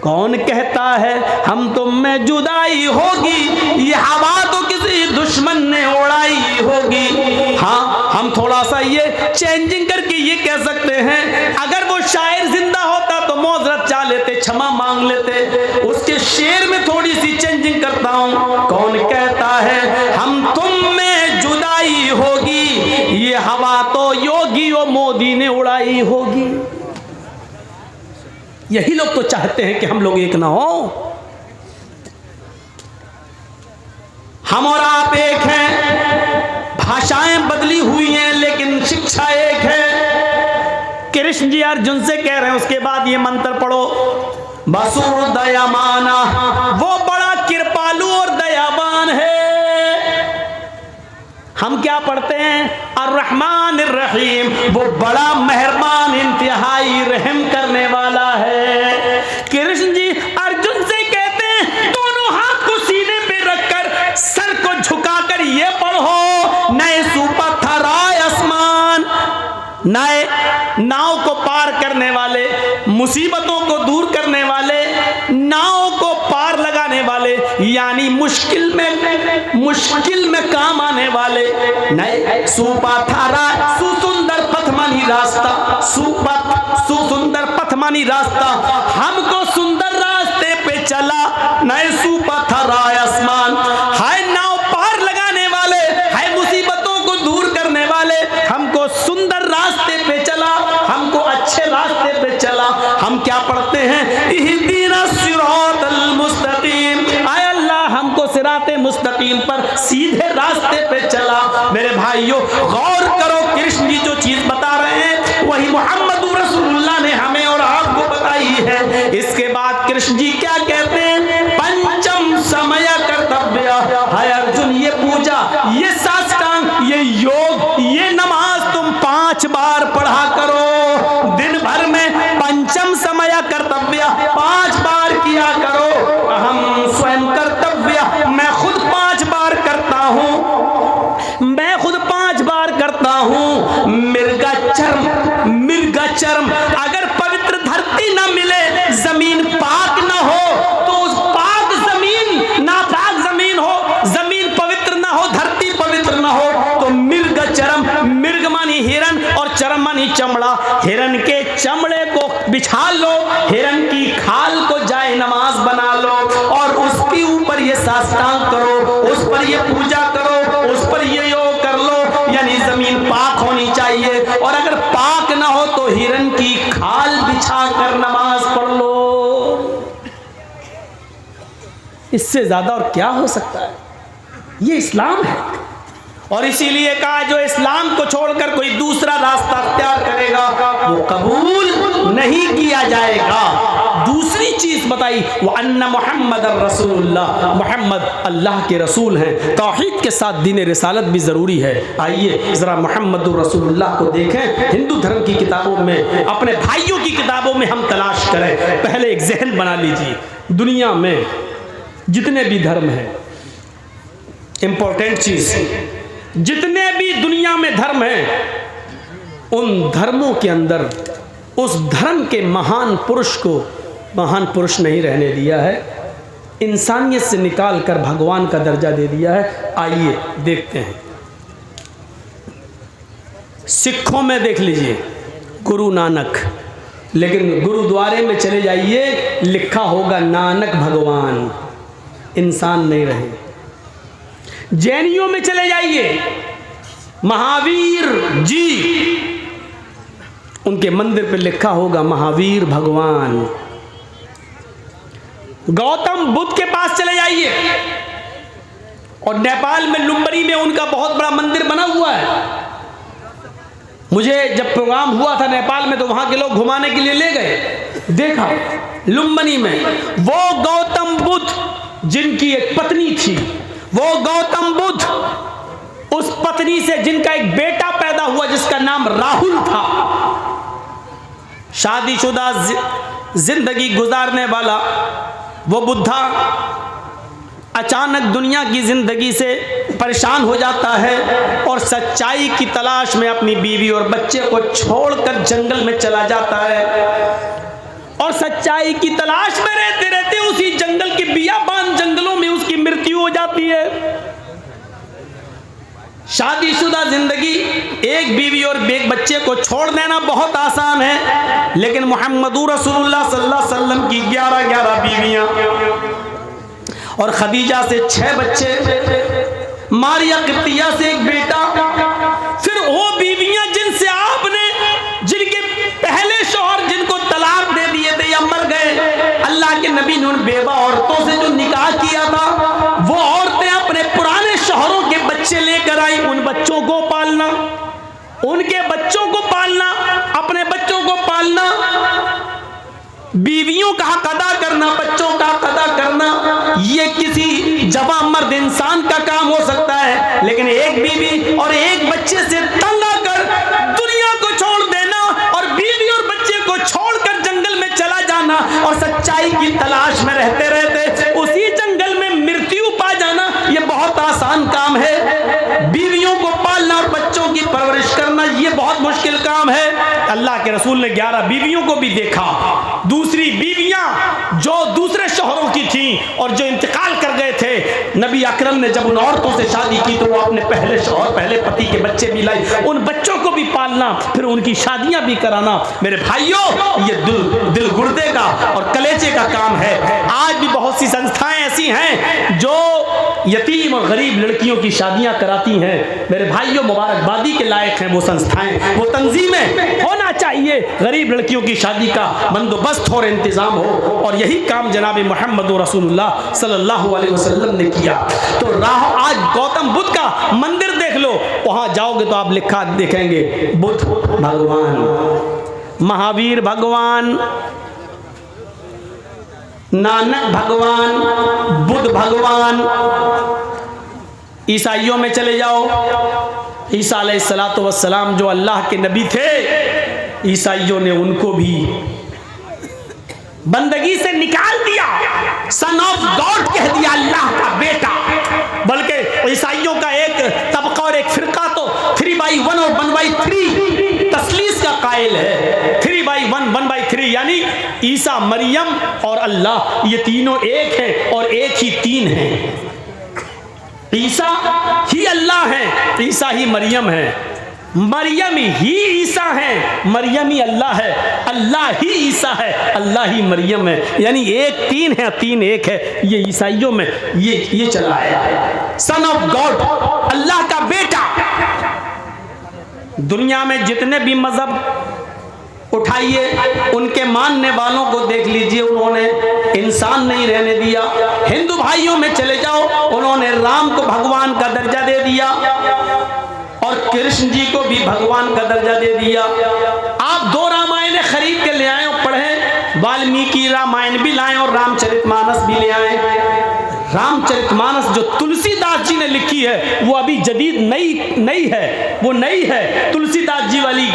कौन कहता है हम तुम में जुदाई होगी, ये हवा तो किसी दुश्मन ने उड़ाई होगी। हाँ, हम थोड़ा सा ये चेंजिंग करके ये कह सकते हैं, अगर वो शायर जिंदा होता तो मौजरत चाह लेते, क्षमा मांग लेते, उसके शेर में थोड़ी सी चेंजिंग करता हूं। कौन कहता है हम तुम में जुदाई होगी, ये हवा तो योगी और मोदी ने उड़ाई होगी। यही लोग तो चाहते हैं कि हम लोग एक ना हो, हम और आप एक हैं, भाषाएं बदली हुई हैं लेकिन शिक्षा एक है। कृष्ण जी अर्जुन से कह रहे हैं, उसके बाद ये मंत्र पढ़ो, वसुर दयामाना, वो बड़ा कृपालु और दयावान है। हम क्या पढ़ते हैं, अर्रहमान अर्रहीम, वो बड़ा मेहरबान इंतहाई रहम करने वाला है। कृष्ण जी अर्जुन से कहते हैं, दोनों हाथ को सीने पे रखकर सर को झुकाकर ये पढ़ो, नए सुपथराय आसमान, नए नाव को पार करने वाले, मुसीबतों को दूर करने वाले, नाव को पार लगाने वाले, यानी मुश्किल में काम आने वाले, नए सुपथरा, सुसुंदर पथमानी रास्ता, सुसुंदर पथमानी रास्ता, हमको सुंदर रास्ते पे चला, नए सुपथराय आसमान, हाय नाव पार लगाने वाले, हाय मुसीबतों को दूर करने वाले, हमको सुंदर रास्ते पे चला, हमको अच्छे रास्ते पे चला। हम क्या पढ़ते हैं, इहदीना सिरातल मुस्तकीम, आय अल्लाह हमको सिराते मुस्तकीम पर सीधे रास्ते पे चला। मेरे भाइयों गौर करो, कृष्ण जी जो चीज बता रहे हैं वही मोहम्मद रसूलुल्लाह ने हमें और आपको बताई है। इसके बाद कृष्ण जी क्या कहते हैं, पंचम समय कर्तव्य, हाय अर्जुन ये पूजा, ये साष्टांग, ये योग, ये नमाज तुम 5 बार पढ़ा करो, दिन भर में पंचम समय कर्तव्य 5 बार किया करो। हम स्वयं कर्तव्य, मैं खुद 5 बार करता हूं, मैं खुद 5 बार करता हूं। मिर्गा चर्म, अगर पवित्र धरती ना मिले, जमीन पाक ना हो, तो उस पाक जमीन नापाक जमीन हो, जमीन पवित्र ना हो, धरती पवित्र ना हो, तो मिर्ग चरम, मिर्ग मानी हिरन और चरम मानी चमड़ा, हिरन के चमड़े को बिछा लो, हिरन की खाल को जाए नमाज बना लो और उसके ऊपर ये साष्टांग करो, उस पर ये पूजा करो, उस पर ये योग कर लो, यानी जमीन पाक होनी चाहिए। और अगर पाक ना हो तो हिरन की खाल बिछा कर नमाज पढ़ लो। इससे ज्यादा और क्या हो सकता है? ये इस्लाम है। और इसीलिए कहा जो इस्लाम को छोड़कर कोई दूसरा रास्ता अख्तियार करेगा वो कबूल नहीं किया जाएगा। दूसरी चीज बताई वो अन्ना मोहम्मद रसूलुल्लाह, मोहम्मद अल्लाह के रसूल हैं। तौहीद के साथ दीन रिसालत भी ज़रूरी है। आइए ज़रा मोहम्मद रसूलुल्लाह को देखें, हिंदू धर्म की किताबों में, अपने भाइयों की किताबों में हम तलाश करें। पहले एक जहन बना लीजिए, दुनिया में जितने भी धर्म हैं, इंपॉर्टेंट चीज़, जितने भी दुनिया में धर्म हैं, उन धर्मों के अंदर उस धर्म के महान पुरुष को महान पुरुष नहीं रहने दिया है, इंसानियत से निकाल कर भगवान का दर्जा दे दिया है। आइए देखते हैं। सिखों में देख लीजिए गुरु नानक, लेकिन गुरुद्वारे में चले जाइए लिखा होगा नानक भगवान, इंसान नहीं रहे। जैनियों में चले जाइए महावीर जी, उनके मंदिर पे लिखा होगा महावीर भगवान। गौतम बुद्ध के पास चले जाइए, और नेपाल में लुम्बनी में उनका बहुत बड़ा मंदिर बना हुआ है। मुझे जब प्रोग्राम हुआ था नेपाल में तो वहां के लोग घुमाने के लिए ले गए, देखा लुम्बनी में वो गौतम बुद्ध जिनकी एक पत्नी थी, वो गौतम बुद्ध उस पत्नी से जिनका एक बेटा पैदा हुआ जिसका नाम राहुल था, शादीशुदा जिंदगी गुजारने वाला वो बुद्धा अचानक दुनिया की जिंदगी से परेशान हो जाता है और सच्चाई की तलाश में अपनी बीवी और बच्चे को छोड़कर जंगल में चला जाता है। और सच्चाई की तलाश में रहते रहते उसी जंगल के बियाबान जंगलों में उसकी मृत्यु हो जाती है। शादीशुदा जिंदगी, एक बीवी और एक बच्चे को छोड़ देना बहुत आसान है, लेकिन मुहम्मदुर रसूलुल्लाह सल्लल्लाहु अलैहि वसल्लम की 11 बीवियां और खदीजा से 6 बच्चे, मारिया किप्तिया से एक बेटा, फिर वो बीवियां जिनसे आपने, जिनके पहले शौहर जिनको तलाक दे दिए थे या मर गए, अल्लाह के नबी ने उन बेवा औरतों से जो निकाह किया था, वो औरतें अपने पुराने शौहरों के बच्चे लेकर आई। उन बच्चों को पालना, उनके बच्चों को पालना, अपने बच्चों को पालना, बीवियों का हक अदा करना, बच्चों का हक अदा करना, ये किसी जवां मर्द इंसान का काम हो सकता है, लेकिन एक बीवी और एक बच्चे से तंग आकर दुनिया को छोड़ देना और बीवी और बच्चे को छोड़कर जंगल में चला जाना और सच्चाई की तलाश में रहते रहते उसी जंगल में मृत्यु पा जाना, ये बहुत आसान काम है। बीवियों को पालना और बच्चों की परवरिश करना ये बहुत मुश्किल काम है। अल्लाह के रसूल ने 11 बीवियों को भी देखा। दूसरी बीवियां जो दूसरे शौहरों की थीं और जो इंतकाल कर गए थे, नबी अकरम ने जब उन औरतों से शादी की तो वो अपने पहले शौहर, पहले पति के बच्चे भी लाई, उन बच्चों को भी पालना, फिर उनकी शादियां भी कराना। मेरे भाइयों, ये दिल गुर्दे का और कलेजे का काम है। आज भी बहुत सी संस्थाएं ऐसी हैं जो यतीम और गरीब लड़कियों की शादियां कराती हैं। मेरे भाइयों, मुबारकबादी के लायक हैं वो संस्थाएं, वो तंजीमें। होना चाहिए गरीब लड़कियों की शादी का बंदोबस्त और इंतजाम हो, और यही काम जनाब मोहम्मद रसूलुल्लाह सल्लल्लाहु अलैहि वसल्लम ने किया। तो आज गौतम बुद्ध का मंदिर देख लो, वहां जाओगे तो आप लिखा देखेंगे बुद्ध भगवान, महावीर भगवान, नानक भगवान, बुद्ध भगवान। ईसाइयों में चले जाओ, ईसा अलैहिस्सलातु वस्सलाम जो अल्लाह के नबी थे, ईसाइयों ने उनको भी बंदगी से निकाल दिया, सन ऑफ गॉड कह दिया, अल्लाह का बेटा। बल्कि ईसाइयों का एक तबका और एक फिरका तो 3/1 और 1/3 तस्लीस का कायल है। 3/1 1/3 यानी ईसा, मरियम और अल्लाह, ये तीनों एक हैं और एक ही तीन हैं। ईसा ही अल्लाह है, ईसा ही मरियम है, मरियम ही ईसा है, मरियम ही अल्लाह है, अल्लाह ही ईसा है, अल्लाह ही मरियम है। यानी एक तीन है, तीन एक है। ये ईसाइयों में ये चला है, सन ऑफ गॉड, अल्लाह का बेटा। दुनिया में जितने भी मजहब उठाइए, उनके मानने वालों को देख लीजिए, उन्होंने इंसान नहीं रहने दिया। हिंदू भाइयों में चले जाओ, उन्होंने राम को भगवान का दर्जा दे दिया। कृष्ण जी को भी भगवान का दर्जा दे दिया। आप 2 रामायण खरीद के ले आए और पढ़े, वाल्मीकि रामायण भी लाए और रामचरितमानस भी ले आए। रामचरितमानस जो तुलसीदास जी ने लिखी है वो अभी जदीद नई है, वो नई है तुलसीदास जी वाली,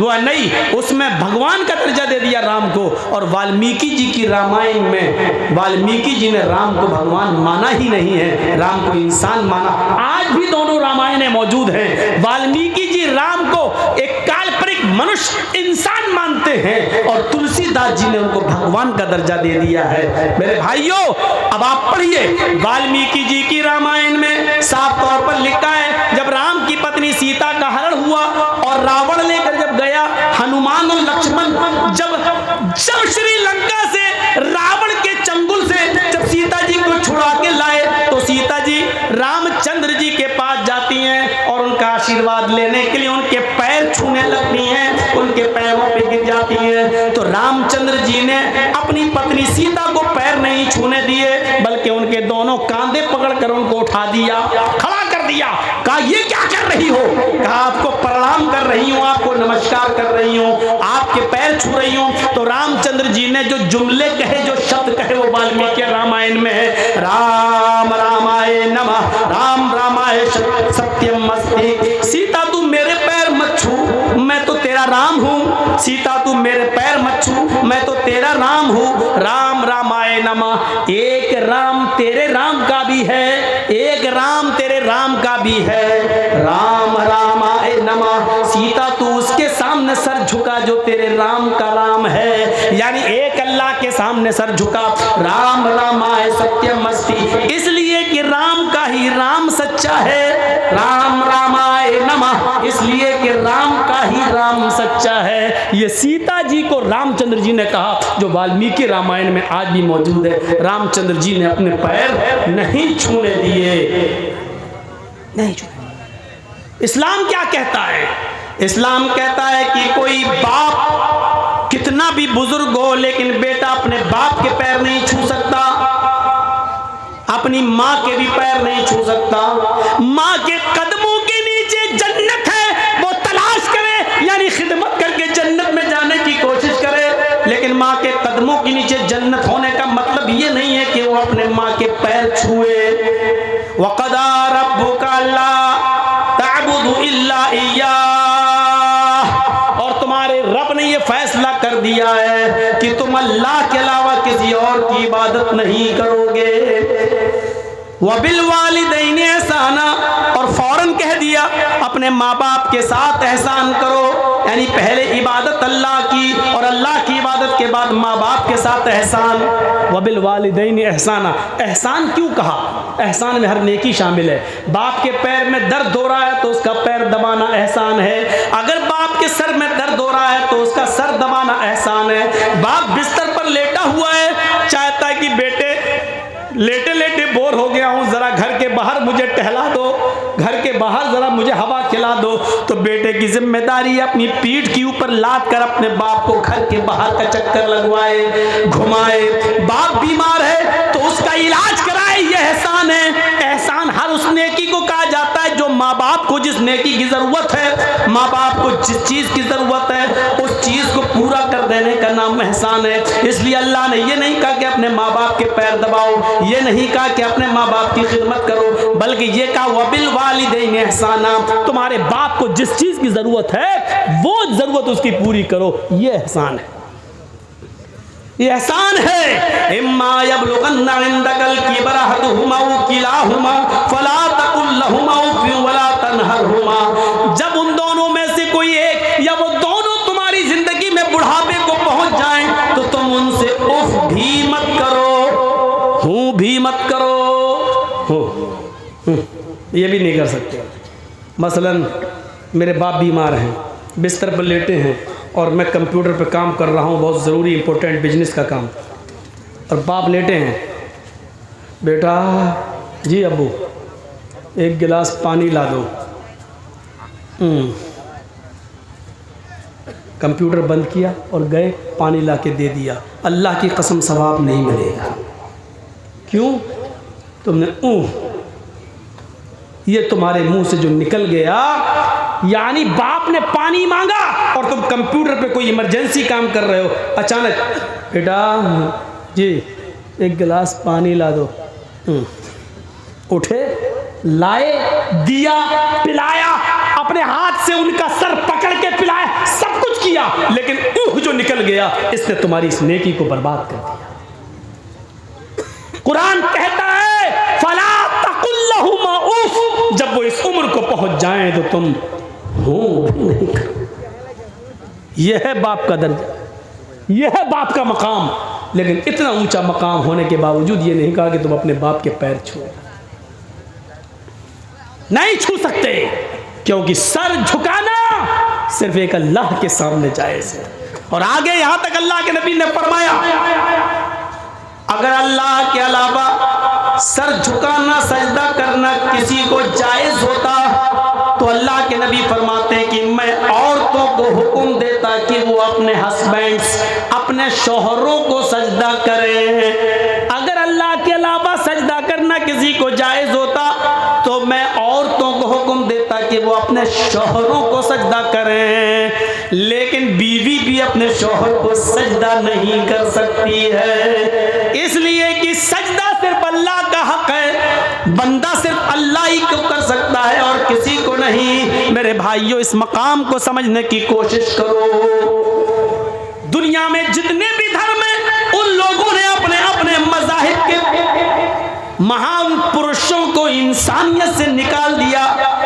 वो नई, उसमें भगवान का दर्जा दे दिया राम को। और वाल्मीकि जी की रामायण में वाल्मीकि जी ने राम को भगवान माना ही नहीं है, राम को इंसान माना। आज भी दोनों रामायणें मौजूद हैं। वाल्मीकि जी राम को एक काल्पनिक मनुष्य इंसान मानते हैं और तुलसीदास जी ने उनको भगवान का दर्जा दे दिया है। मेरे भाइयों, अब आप पढ़िए वाल्मीकि जी की रामायण में साफ तौर पर लिखा है, जब राम की पत्नी सीता का हरण हुआ और रावण लेकर जब गया, हनुमान और लक्ष्मण जब श्रीलंका से रावण के चंगुल से जब सीता जी को छुड़ा के लाए, तो सीता जी रामचंद्र जी के पास जाती हैं और उनका आशीर्वाद लेने के लिए उनके पैर छूने लगती हैं, उनके पैरों पे गिर जाती हैं। तो रामचंद्र जी ने अपनी पत्नी सीता को पैर नहीं छूने दिए, बल्कि उनके दोनों कांधे पकड़कर उनको उठा दिया, खड़ा कर दिया। कहा ये क्या कर रही हो? कहा आपको प्रणाम कर रही हूँ, आपको नमस्कार कर रही हूँ, आपके पैर छू रही हूँ। तो रामचंद्र जी ने जो जुमले कहे, जो शब्द कहे, वो वाल्मीकि रामायण में है, राम रामाय नमः, राम रामाय सत्यम अस्ति। सीता तू मेरे पैर मत छू, मैं तो तेरा राम हूँ। सीता तू मेरे पैर मत छू, मैं तो तेरा राम हूँ। राम रामाय नमः, एक राम तेरे राम का भी है, एक राम तेरे राम का भी है। राम रामाय नमः, सीता तू उसके सामने सर झुका जो तेरे राम का राम है, यानी एक अल्लाह के सामने सर झुका। राम रामाय सत्यम अस्ति, इसलिए कि राम का ही राम सच्चा है। राम रामाय नमः, इसलिए कि राम का ही राम सच्चा है। ये सीता जी को रामचंद्र जी ने कहा, जो वाल्मीकि रामायण में आज भी मौजूद है। रामचंद्र जी ने अपने पैर नहीं छूने दिए, नहीं छूने। इस्लाम क्या कहता है? इस्लाम कहता है कि कोई बाप कितना भी बुजुर्ग हो, लेकिन बेटा अपने बाप के पैर नहीं छू सकता, अपनी माँ के भी पैर नहीं छू सकता। माँ के कदमों के नीचे जन्नत है, वो तलाश करे, यानी खिदमत करके जन्नत में जाने की कोशिश करे। लेकिन माँ के कदमों के नीचे जन्नत होने का मतलब ये नहीं है कि वो अपने माँ के पैर छुए। वक़दा रब्बुका अल्ला तअबुदु इल्ला इय्याह, और तुम्हारे रब ने ये फैसला कर दिया है कि तुम अल्लाह के अलावा किसी और की इबादत नहीं करोगे। वबिल वालिदैनि एहसाना, और फौरन कह दिया अपने माँ बाप के साथ एहसान करो, यानी पहले इबादत अल्लाह की और अल्लाह की इबादत के बाद माँ बाप के साथ एहसान। वबिल वालिदैनि एहसाना, एहसान क्यों कहा? एहसान में हर नेकी शामिल है। बाप के पैर में दर्द हो रहा है तो उसका पैर दबाना एहसान है। अगर बाप के सर में दर्द हो रहा है तो उसका सर दबाना एहसान है। बाप बिस्तर पर लेटा हुआ है, चाहता है कि बेटे लेटे लेटे बोर हो गया हूँ, जरा घर के बाहर मुझे टहला दो, घर के बाहर जरा मुझे हवा खिला दो। तो बेटे की जिम्मेदारी अपनी पीठ के ऊपर लाद कर अपने बाप को घर के बाहर का चक्कर लगवाए, घुमाए। बाप बीमार है तो उसका इलाज कराए, यह एहसान है। एहसान हर उस नेकी को कहा जाता है जो माँ बाप को जिस नेकी की जरूरत है, माँ बाप को जिस चीज की जरूरत है, उस चीज को पूरा कर देने का नाम एहसान है। इसलिए अल्लाह ने ये नहीं कहा कि अपने माँ बाप के पैर दबाओ, ये नहीं कहा कि अपने माँ बाप की खिदमत करो, बल्कि ये कहा वबिल वालिदैनि एहसाना, तुम्हारे बाप को जिस चीज की जरूरत है वो जरूरत उसकी पूरी करो, ये एहसान है, ये एहसान है। इम्मा यबलुगन्ना इंदकल किबरा अहदुहुमा औ किलाहुमा फला तकुल लहुमा उफ़ वला तनहरहुमा, जब उन दोनों में से कोई एक या वो दोनों तुम्हारी जिंदगी में बुढ़ापे को पहुंच जाएं तो तुम उनसे उफ भी मत करो, हूँ भी मत करो, ये भी नहीं कर सकते। मसलन मेरे बाप बीमार हैं, बिस्तर पर लेटे हैं और मैं कंप्यूटर पर काम कर रहा हूँ, बहुत ज़रूरी इंपॉर्टेंट बिजनेस का काम, और बाप लेटे हैं। बेटा जी अब्बू एक गिलास पानी ला दो। कंप्यूटर बंद किया और गए, पानी ला के दे दिया। अल्लाह की कसम सवाब नहीं मिलेगा। क्यों? तुमने ये तुम्हारे मुंह से जो निकल गया यानी बाप ने पानी मांगा और तुम कंप्यूटर पे कोई इमरजेंसी काम कर रहे हो, अचानक बेटा जी एक गिलास पानी ला दो, उठे लाए, दिया, पिलाया, अपने हाथ से उनका सर पकड़ के पिलाया, सब कुछ किया, लेकिन जो निकल गया इसने तुम्हारी इस नेकी को बर्बाद कर दिया। कुरान कहता है फला तकुल लहुमा उफ, जब वो इस उम्र को पहुंच जाएं तो तुम हो नहीं कर। यह है बाप का दर्जा, यह है बाप का मकाम। लेकिन इतना ऊंचा मकाम होने के बावजूद ये नहीं कहा कि तुम अपने बाप के पैर छू, नहीं छू सकते, क्योंकि सर झुकाना सिर्फ एक अल्लाह के सामने जायज है। और आगे यहां तक अल्लाह के नबी ने फरमाया अगर अल्लाह के अलावा सर झुकाना सजदा करना किसी को जायज होता तो अल्लाह के नबी फरमाते हैं कि मैं औरतों को हुक्म देता कि वो अपने हस्बैंड्स, अपने शौहरों को सजदा करें। अगर अल्लाह के अलावा सजदा करना किसी को जायज होता तो मैं औरतों को हुक्म देता कि वो अपने शौहरों को सजदा करें। लेकिन बीवी भी अपने शौहर को सजदा नहीं कर सकती है, इसलिए कि सजदा सिर्फ अल्लाह का हक है, बंदा सिर्फ अल्लाह ही को कर सकता है और किसी को नहीं। मेरे भाइयों, इस मकाम को समझने की कोशिश करो। दुनिया में जितने भी धर्म हैं उन लोगों ने अपने अपने मज़ाहिब के महान पुरुषों को इंसानियत से निकाल दिया,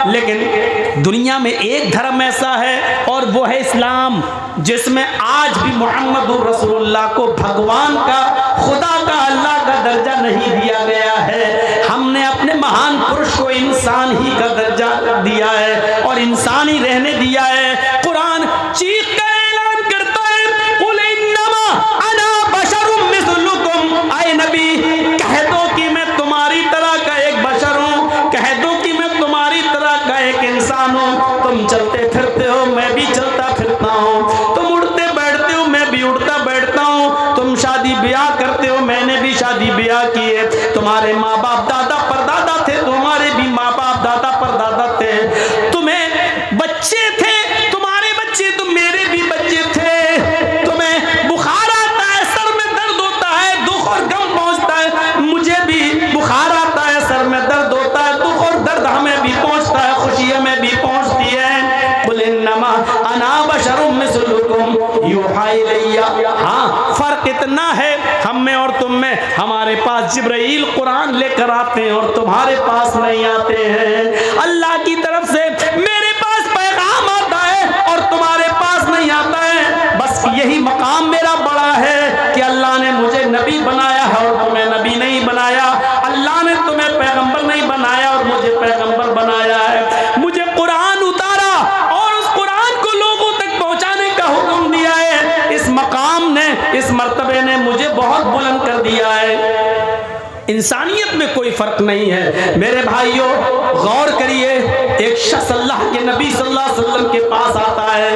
लेकिन दुनिया में एक धर्म ऐसा है और वो है इस्लाम, जिसमें आज भी मोहम्मद रसूलुल्लाह को भगवान का, खुदा का, अल्लाह का दर्जा नहीं दिया गया है। हमने अपने महान पुरुष को इंसान ही का दर्जा दिया है और इंसान ही रहने दिया है। कुरान चीख कर ऐलान करता है कुल इन्नमा अना बशरुम मिस्लुकुम, आए नबी कह दो कि मैं तुम्हारी तरह का एक बशर हूँ, कह दो कि मैं तुम्हारी तरह का एक इंसान हूँ। तुम चलते फिरते हो, मैं भी चलता फिरता हूँ, तुम उड़ते बैठते हो, मैं भी उड़ता बैठता हूँ, तुम शादी ब्याह करते हो, मैंने भी शादी ब्याह की है, तुम्हारे माँ बाप दादा परदादा थे, तुम्हारे भी माँ बाप दादा परदादा थे, तुम्हें बच्चे थे, तुम्हारे बच्चे तो मेरे भी बच्चे थे, तुम्हें बुखार आता है, सर में दर्द होता है, दुख और गम पहुंचता है, मुझे भी बुखार आता है, सर में दर्द होता है, दुख और दर्द हमें भी पहुंचता है, खुशी हमें भी पहुंचती है। कुल इन्नमा अना बशरुम मिस्लुकुम यूहा इलैया। हाँ, फर्क इतना है हम में और तुम में, हमारे पास जिब्राइल कुरान लेकर आते हैं और तुम्हारे पास नहीं आते हैं। अल्लाह की तरफ से मेरे पास पैगाम आता है और तुम्हारे पास नहीं आता है। बस यही मकाम मेरा बड़ा है कि अल्लाह ने मुझे नबी बनाया है और तुम्हें नबी नहीं बनाया, अल्लाह ने तुम्हें पैगंबर नहीं बनाया और मुझे पैगंबर बनाया है। मुझे कुरान उतारा और उस कुरान को लोगों तक पहुंचाने का हुक्म दिया है। इस मकाम ने, इस मर्तबे ने मुझे बहुत बुलंद कर दिया है। इंसानियत में कोई फर्क नहीं है। मेरे भाइयों, गौर करिए, एक शख्स अल्लाह के नबी सल्लल्लाहु अलैहि वसल्लम के पास आता है।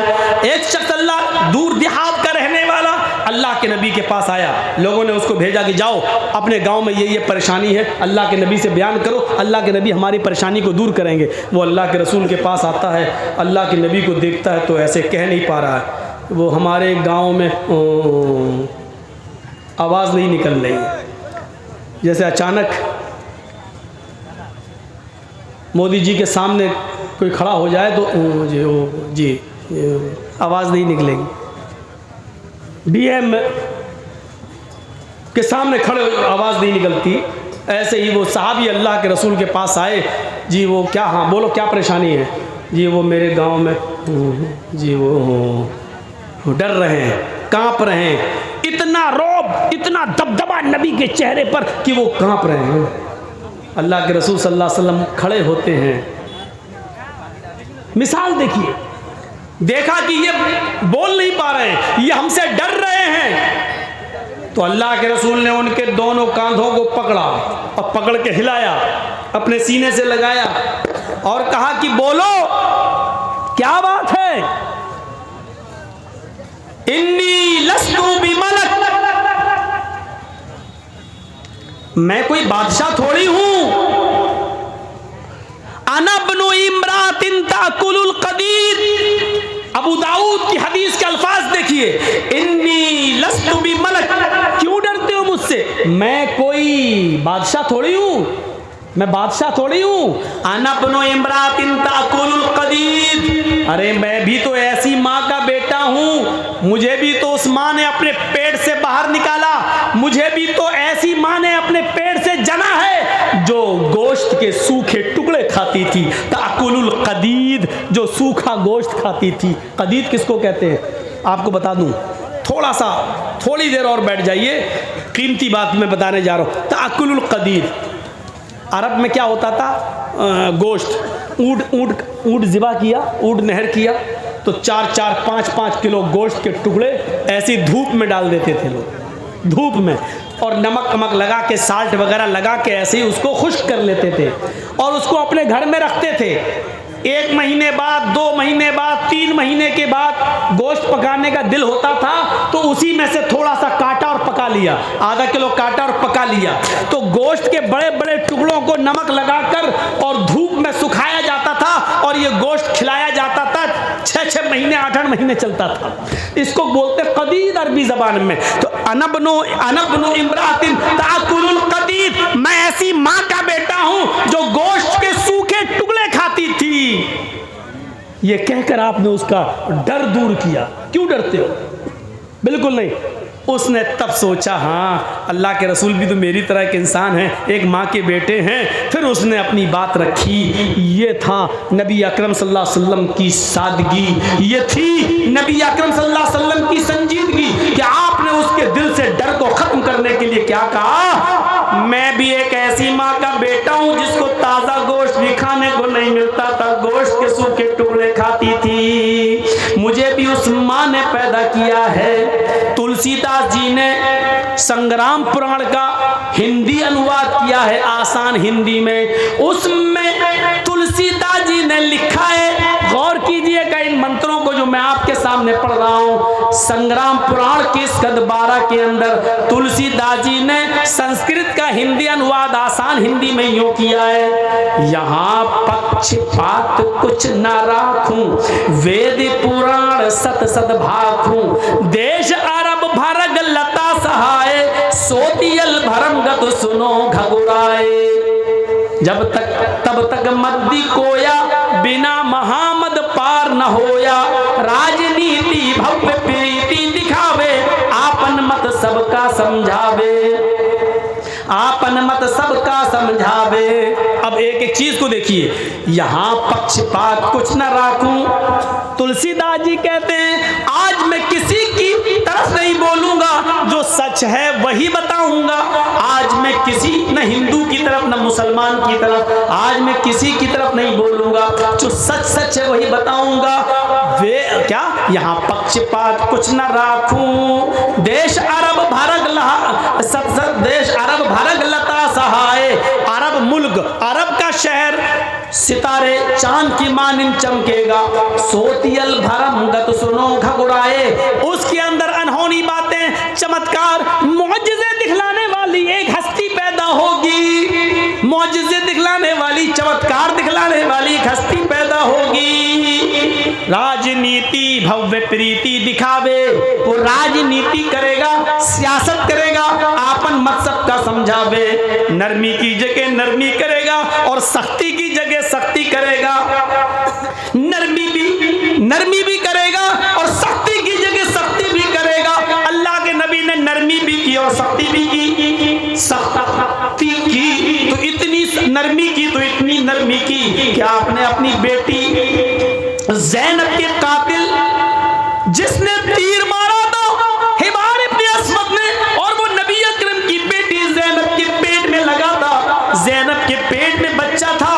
एक शख्स अल्लाह दूर देहात का रहने वाला अल्लाह के नबी के पास आया। लोगों ने उसको भेजा कि जाओ अपने गांव में ये परेशानी है, अल्लाह के नबी से बयान करो, अल्लाह के नबी हमारी परेशानी को दूर करेंगे। वो अल्लाह के रसूल के पास आता है, अल्लाह के नबी को देखता है तो ऐसे कह नहीं पा रहा है। वो हमारे गाँव में आवाज़ नहीं निकल रही है, जैसे अचानक मोदी जी के सामने कोई खड़ा हो जाए तो जी आवाज़ नहीं निकलेगी। डीएम के सामने खड़े हो आवाज़ नहीं निकलती। ऐसे ही वो साहबी अल्लाह के रसूल के पास आए, जी वो क्या, हाँ बोलो क्या परेशानी है? जी वो मेरे गांव में जी वो डर रहे हैं, कांप रहे हैं, इतना रौब, इतना दबदबा नबी के चेहरे पर कि वो कांप रहे हैं। अल्लाह के रसूल सल्लल्लाहु अलैहि वसल्लम खड़े होते हैं। मिसाल देखिए, देखा कि ये बोल नहीं पा रहे हैं, ये हमसे डर रहे हैं, तो अल्लाह के रसूल ने उनके दोनों कांधों को पकड़ा और पकड़ के हिलाया, अपने सीने से लगाया और कहा कि बोलो क्या बात है? इन्नी लस्तु बिमलक, मैं कोई बादशाह थोड़ी हूं। अना बनु इमरात इम्रातिन ताकुलुल कदीर। अबू दाऊद की हदीस के अल्फाज देखिए, इन्नी लस्तु बि मलक, क्यों डरते हो मुझसे, मैं कोई बादशाह थोड़ी हूँ, मैं बादशाह थोड़ी हूँ। अना बनो इम्रातिन ताकुलुल कदीर, अरे मैं भी तो ऐसी माँ का बेटा हूँ, मुझे भी तो उस माँ ने अपने पेट से बाहर निकाला, मुझे भी तो ऐसी माँ ने अपने पेट से जना है जो गोश्त के सूखे टुकड़े खाती थी। ताकुलुल कदीद, जो सूखा गोश्त खाती थी। कदीद किसको कहते हैं आपको बता दूं, थोड़ी देर और बैठ जाइए, कीमती बात मैं बताने जा रहा हूँ। ताकुलुल कदीद, अरब में क्या होता था, गोश्त, ऊँट ज़िबा किया, ऊँट नहर किया तो 4-4, 5-5 किलो गोश्त के टुकड़े ऐसी धूप में डाल देते थे लोग, धूप में, और नमक लगा के, साल्ट वगैरह लगा के ऐसे ही उसको खुश्क कर लेते थे और उसको अपने घर में रखते थे। 1 महीने बाद, 2 महीने बाद, 3 महीने के बाद गोश्त पकाने का दिल होता था तो उसी में से थोड़ा सा काटा और पका लिया, आधा किलो काटा और पका लिया। तो गोश्त के बड़े बड़े टुकड़ों को नमक लगाकर और धूप में सुखाया जाता था और ये गोश्त खिलाया जाता था। 6-6 महीने, 8-8 महीने चलता था। इसको बोलते कदीद अरबी जबान में। तो अनबनु इम्रातिन ताकुलुल कदीद, मैं ऐसी माँ का बेटा हूँ जो गोश्त के सूखे टुकड़े खाती थी। ये कहकर आपने उसका डर दूर किया। क्यों डरते हो? बिल्कुल नहीं। उसने तब सोचा, हाँ अल्लाह के रसूल भी तो मेरी तरह के इंसान हैं, एक माँ के बेटे हैं। फिर उसने अपनी बात रखी। ये था नबी अकरम सल्लल्लाहु अलैहि वसल्लम की सादगी, ये थी नबी अकरम सल्लल्लाहु अलैहि वसल्लम की संजीदगी कि आपने उसके दिल से डर को खत्म करने के लिए क्या कहा, मैं भी एक ऐसी माँ का बेटा हूँ जिसको ताज़ा गोश्त भी खाने को नहीं मिलता था, गोश्त के सूखे टुकड़े खाती थी, मुझे भी उस माँ ने पैदा किया है। तुलसीदास जी ने संग्राम पुराण का हिंदी अनुवाद किया है आसान हिंदी में, उसमें तुलसीदास जी ने लिखा है, गौर कीजिएगा इन मंत्रों को जो मैं आपके सामने पढ़ रहा हूँ। संग्राम पुराण के स्कंद 12 के अंदर तुलसीदास जी ने संस्कृत का हिंदी अनुवाद आसान हिंदी में यूं किया है, यहाँ पक्षपात कुछ न राखूं, वेद पुराण सत सद भाखूं, देश अरब भरग लता सहाय, सोतियल भरम गत सुनो घगुराए, जब तक तब तक मद्दी कोया, बिना महामद पार न होया, राजनीति भव्य प्रीति दिखावे, आपन मत सबका समझावे, आपन मत सबका समझावे। अब एक एक चीज को देखिए, यहाँ पक्षपात कुछ न राखूं। तुलसीदास जी कहते हैं आज मैं किसी की तरफ नहीं बोलूंगा, जो सच है वही बताऊंगा। आज मैं किसी न हिंदू की तरफ न मुसलमान की तरफ, आज मैं किसी की तरफ नहीं बोलूंगा, जो सच सच है वही बताऊंगा। वे क्या, यहाँ पक्षपात कुछ न राखूं, देश अरब भरग देश अरब भरग लता सहाय, अरब मुल्क, अरब का शहर सितारे चांद की मानिंद चमकेगा, सोतियल भरम गत सुनो घगुराए, उसके अंदर अनहोनी बातें, चमत्कार, मुअज्जिज़े दिखलाने वाली एक हस्ती पैदा होगी, मुअज्जिज़े दिखलाने वाली, चमत्कार दिखलाने वाली एक हस्ती पैदा होगी। राजनीति भव्य प्रीति दिखावे, वो राजनीति करेगा, सियासत करेगा, आपन मत सबका समझावे, नरमी की जगह नरमी करेगा और सख्ती की जगह सख्ती करेगा, नरमी भी करेगा और सख्ती की जगह सख्ती भी करेगा। अल्लाह के नबी ने नरमी भी की और सख्ती भी की, सख्ती की तो इतनी नरमी की, तो इतनी नरमी की कि आपने अपनी बेटी ज़ैनब के कातिल जिसने तीर मारा था हिबार इब्न अस्वद ने, और वो नबी अकरम की बेटी ज़ैनब के पेट में लगा था, ज़ैनब के पेट में बच्चा था,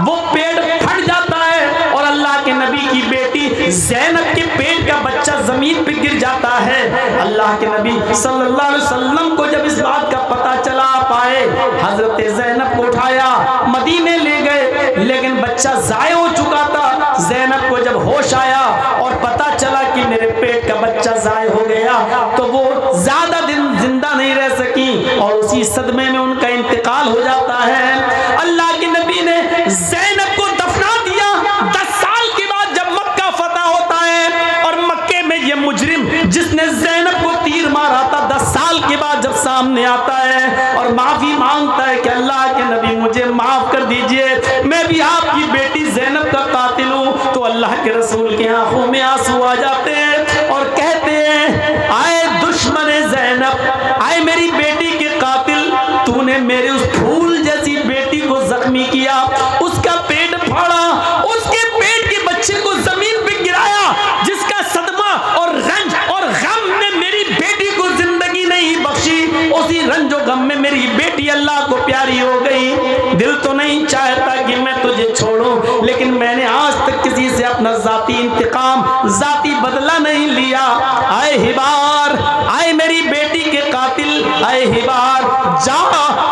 वो पेट फट जाता है और अल्लाह के नबी की बेटी ज़ैनब के पेट का बच्चा जमीन पे गिर जाता है। अल्लाह के नबी सल्लल्लाहु अलैहि वसल्लम को जब इस बात का पता चला, पाए हजरत ज़ैनब को उठाया, मदीने ले गए, लेकिन बच्चा ज़ाय हो चुका था। ज़ैनब को जब होश आया और पता चला कि मेरे पेट का बच्चा ज़ाय हो गया, तो वो ज्यादा दिन जिंदा नहीं रह सकी और उसी सदमे में उनका इंतकाल हो जाता है। अल्लाह के नबी ने ज़ैनब को दफना दिया। सामने आता है और माफी मांगता है कि अल्लाह के नबी मुझे माफ कर दीजिए, मैं भी आपकी बेटी ज़ैनब का कातिल हूँ, तो अल्लाह के रसूल की आंखों में आंसू आ जाते हैं और कहते हैं, आए दुश्मन ज़ैनब, आए मेरी बेटी के कातिल, तूने मेरे उस फूल जैसी बेटी को जख्मी किया, उसका पेट फाड़ा, उसके पेट के बच्चे को जमीन पे गिराया, जिसका सदमा और रंज और गम ने मेरी बेटी को जिंदगी नहीं बख्शी, उसी रंज और गम में मेरी बेटी अल्लाह को प्यारी हो गई। दिल तो नहीं चाहता कि मैं तुझे छोड़ूं, लेकिन मैंने आज तक किसी से अपना जाती इंतकाम, जाती बदला नहीं लिया। आए हिबार, आए मेरी बेटी के कातिल, आए हिबार जा,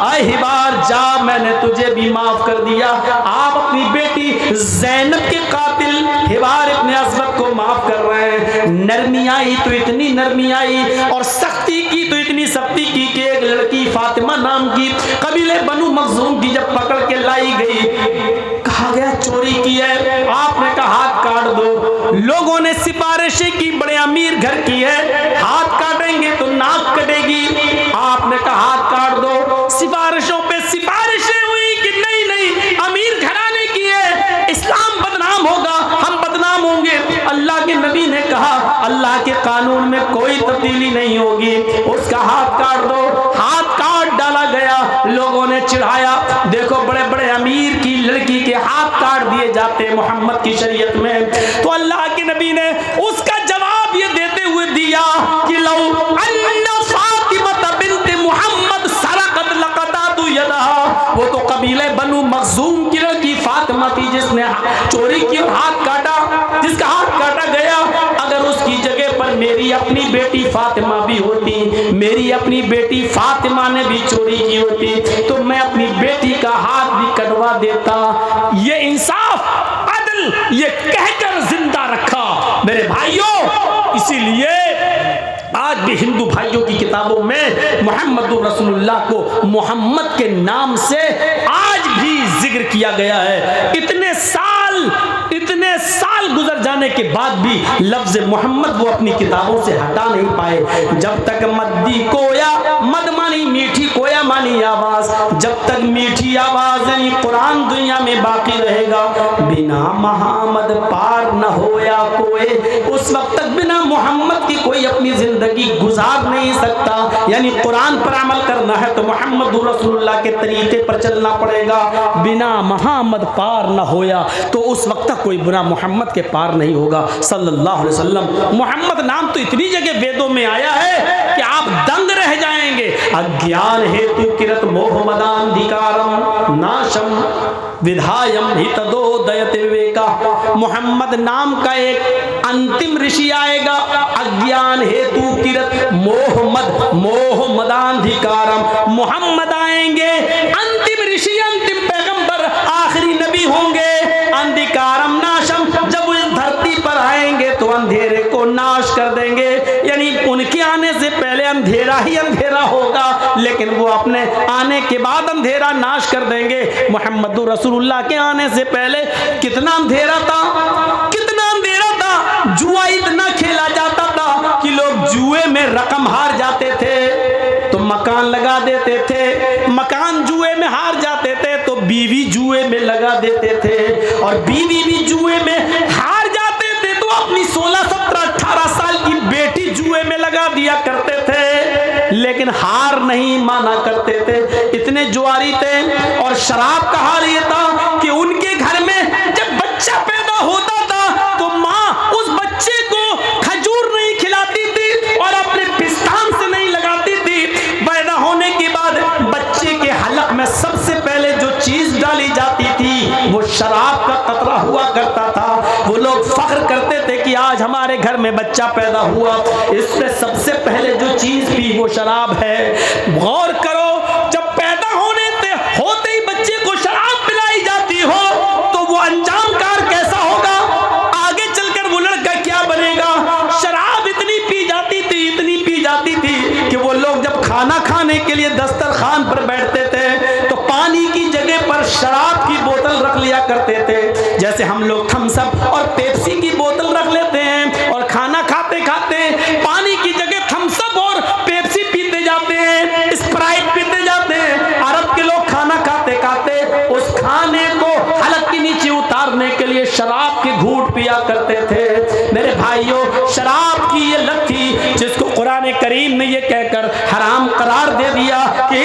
आए हिबार जा, मैंने तुझे भी माफ कर दिया। आप अपनी बेटी ज़ैनब के कातिल हिबार इब्ने अस्वद को माफ कर रहे हैं। नरमी आई तो इतनी नरमी आई और सख्ती की तो इतनी सख्ती की कि एक लड़की फातिमा नाम की कबीले बनु मखजूम की जब पकड़ के लाई गई, कहा गया चोरी की है, आपने कहा हाथ काट दो। लोगों ने सिफारिशें की, बड़े अमीर घर की है, हाथ काटेंगे तो नाक कटेगी, आपने कहा हाथ काट दो। सिफारिशों पे सिफारिशें हुई कि नहीं नहीं, अमीर घराने की है, इस्लाम बदनाम होगा, हम बदनाम होंगे। अल्लाह के नबी ने कहा अल्लाह के कानून में कोई तब्दीली नहीं होगी, उसका हाथ काट दो। हाथ काट डाला गया, लोगों ने चिढ़ाया, देखो बड़े बड़े अमीर की लड़की के हाथ काट दिए जाते मोहम्मद की शरीयत में। तो अल्लाह के नबी ने उसका जवाब ये देते हुए दिया कि लौ अन्ना फातिमा बिन्त मुहम्मद सरकत लक़तातु यदहा, वो तो कबीले बनु मखजूम की लड़की फातिमा थी जिसने चोरी की और हाथ काटा, जिसका हाथ काटा गया। अगर उसकी जगह पर मेरी अपनी बेटी फातिमा भी होती, मेरी अपनी बेटी फातिमा ने भी चोरी की होती, तो मैं अपनी बेटी का हाथ भी कटवा देता। ये इंसाफ अदल ये कहकर जिंदा रखा मेरे भाइयों। इसीलिए आज भी हिंदू भाइयों की किताबों में मोहम्मद रसूलुल्लाह को मोहम्मद के नाम से आज भी जिक्र किया गया है। इतने साल गुजर जाने के बाद भी लफ्ज मोहम्मद वो अपनी किताबों से हटा नहीं पाए। जब तक मद्दी कोया, मद मानी मीठी, कोया मानी आवाज, जब तक मीठी आवाज यानी कुरान दुनिया में बाकी रहेगा, बिना मोहम्मद पार न होया कोई, उस वक्त तक बिना मोहम्मद की कोई अपनी जिंदगी गुजार नहीं सकता। यानी कुरान पर अमल करना है तो मोहम्मद रसूलुल्लाह के तरीके पर चलना पड़ेगा। बिना मोहम्मद पार न होया तो उस वक्त तक कोई बिना मोहम्मद के पार नहीं होगा सल्लल्लाहु अलैहि वसल्लम। मोहम्मद नाम तो इतनी जगह वेदों में आया है कि आप दंग रह जाएंगे। अज्ञान हेतु किरत मोह मदांधिकारम नाशम विधायम हितदोदयते विवेका। मोहम्मद नाम का एक अंतिम ऋषि आएगा, अज्ञान हेतु किरत मोह मदांधिकारम। मोहम्मद आएंगे, अंतिम ऋषि, अंतिम पैगंबर, आखिरी नबी होंगे। अंधिकारम नाशम, जब वो इस धरती पर आएंगे तो अंधेरे को नाश कर देंगे। यानी उनके आने से पहले अंधेरा ही अंधेरा होगा, लेकिन वो अपने आने के बाद अंधेरा नाश कर देंगे। मोहम्मद रसूलुल्लाह के आने से पहले कितना अंधेरा था, कितना अंधेरा था। जुआ इतना खेला जाता था कि लोग जुए में रकम हार जाते थे तो मकान लगा देते थे, मकान जुए में हार जाते थे तो बीवी जुए में लगा देते थे, और बीवी भी जुए में हार जाते थे तो अपनी 16, 17, 18 साल की बेटी जुए में लगा दिया करते थे, लेकिन हार नहीं माना करते थे। इतने जुआरी थे। और शराब का हाल ये था कि उनके घर में जब बच्चा पैदा होता था तो माँ उस बच्चे को खजूर नहीं खिलाती थी और अपने पिस्तान से नहीं लगाती थी। पैदा होने के बाद बच्चे के हलक में सबसे पहले जो चीज डाली जाती थी वो शराब का कतरा हुआ करता था। वो लोग फख्र करते थे कि आज हमारे घर में बच्चा पैदा हुआ, इससे सबसे पहले जो चीज पी वो शराब है। गौर करो, जब पैदा होते ही बच्चे को शराब पिलाई जाती हो तो वो अंजाम कार कैसा होगा, आगे चलकर वो लड़का क्या बनेगा। शराब इतनी पी जाती थी, इतनी पी जाती थी कि वो लोग जब खाना खाने के लिए दस्तरखान पर बैठते थे तो पानी की जगह पर शराब की बोतल रख लिया करते थे। जैसे हम लोग थम्स अप और पेप्सी की बोतल रख लेते हैं और खाना खाते खाते पानी की जगह थम्स अप और पेप्सी पीते जाते हैं। इस दे दिया कि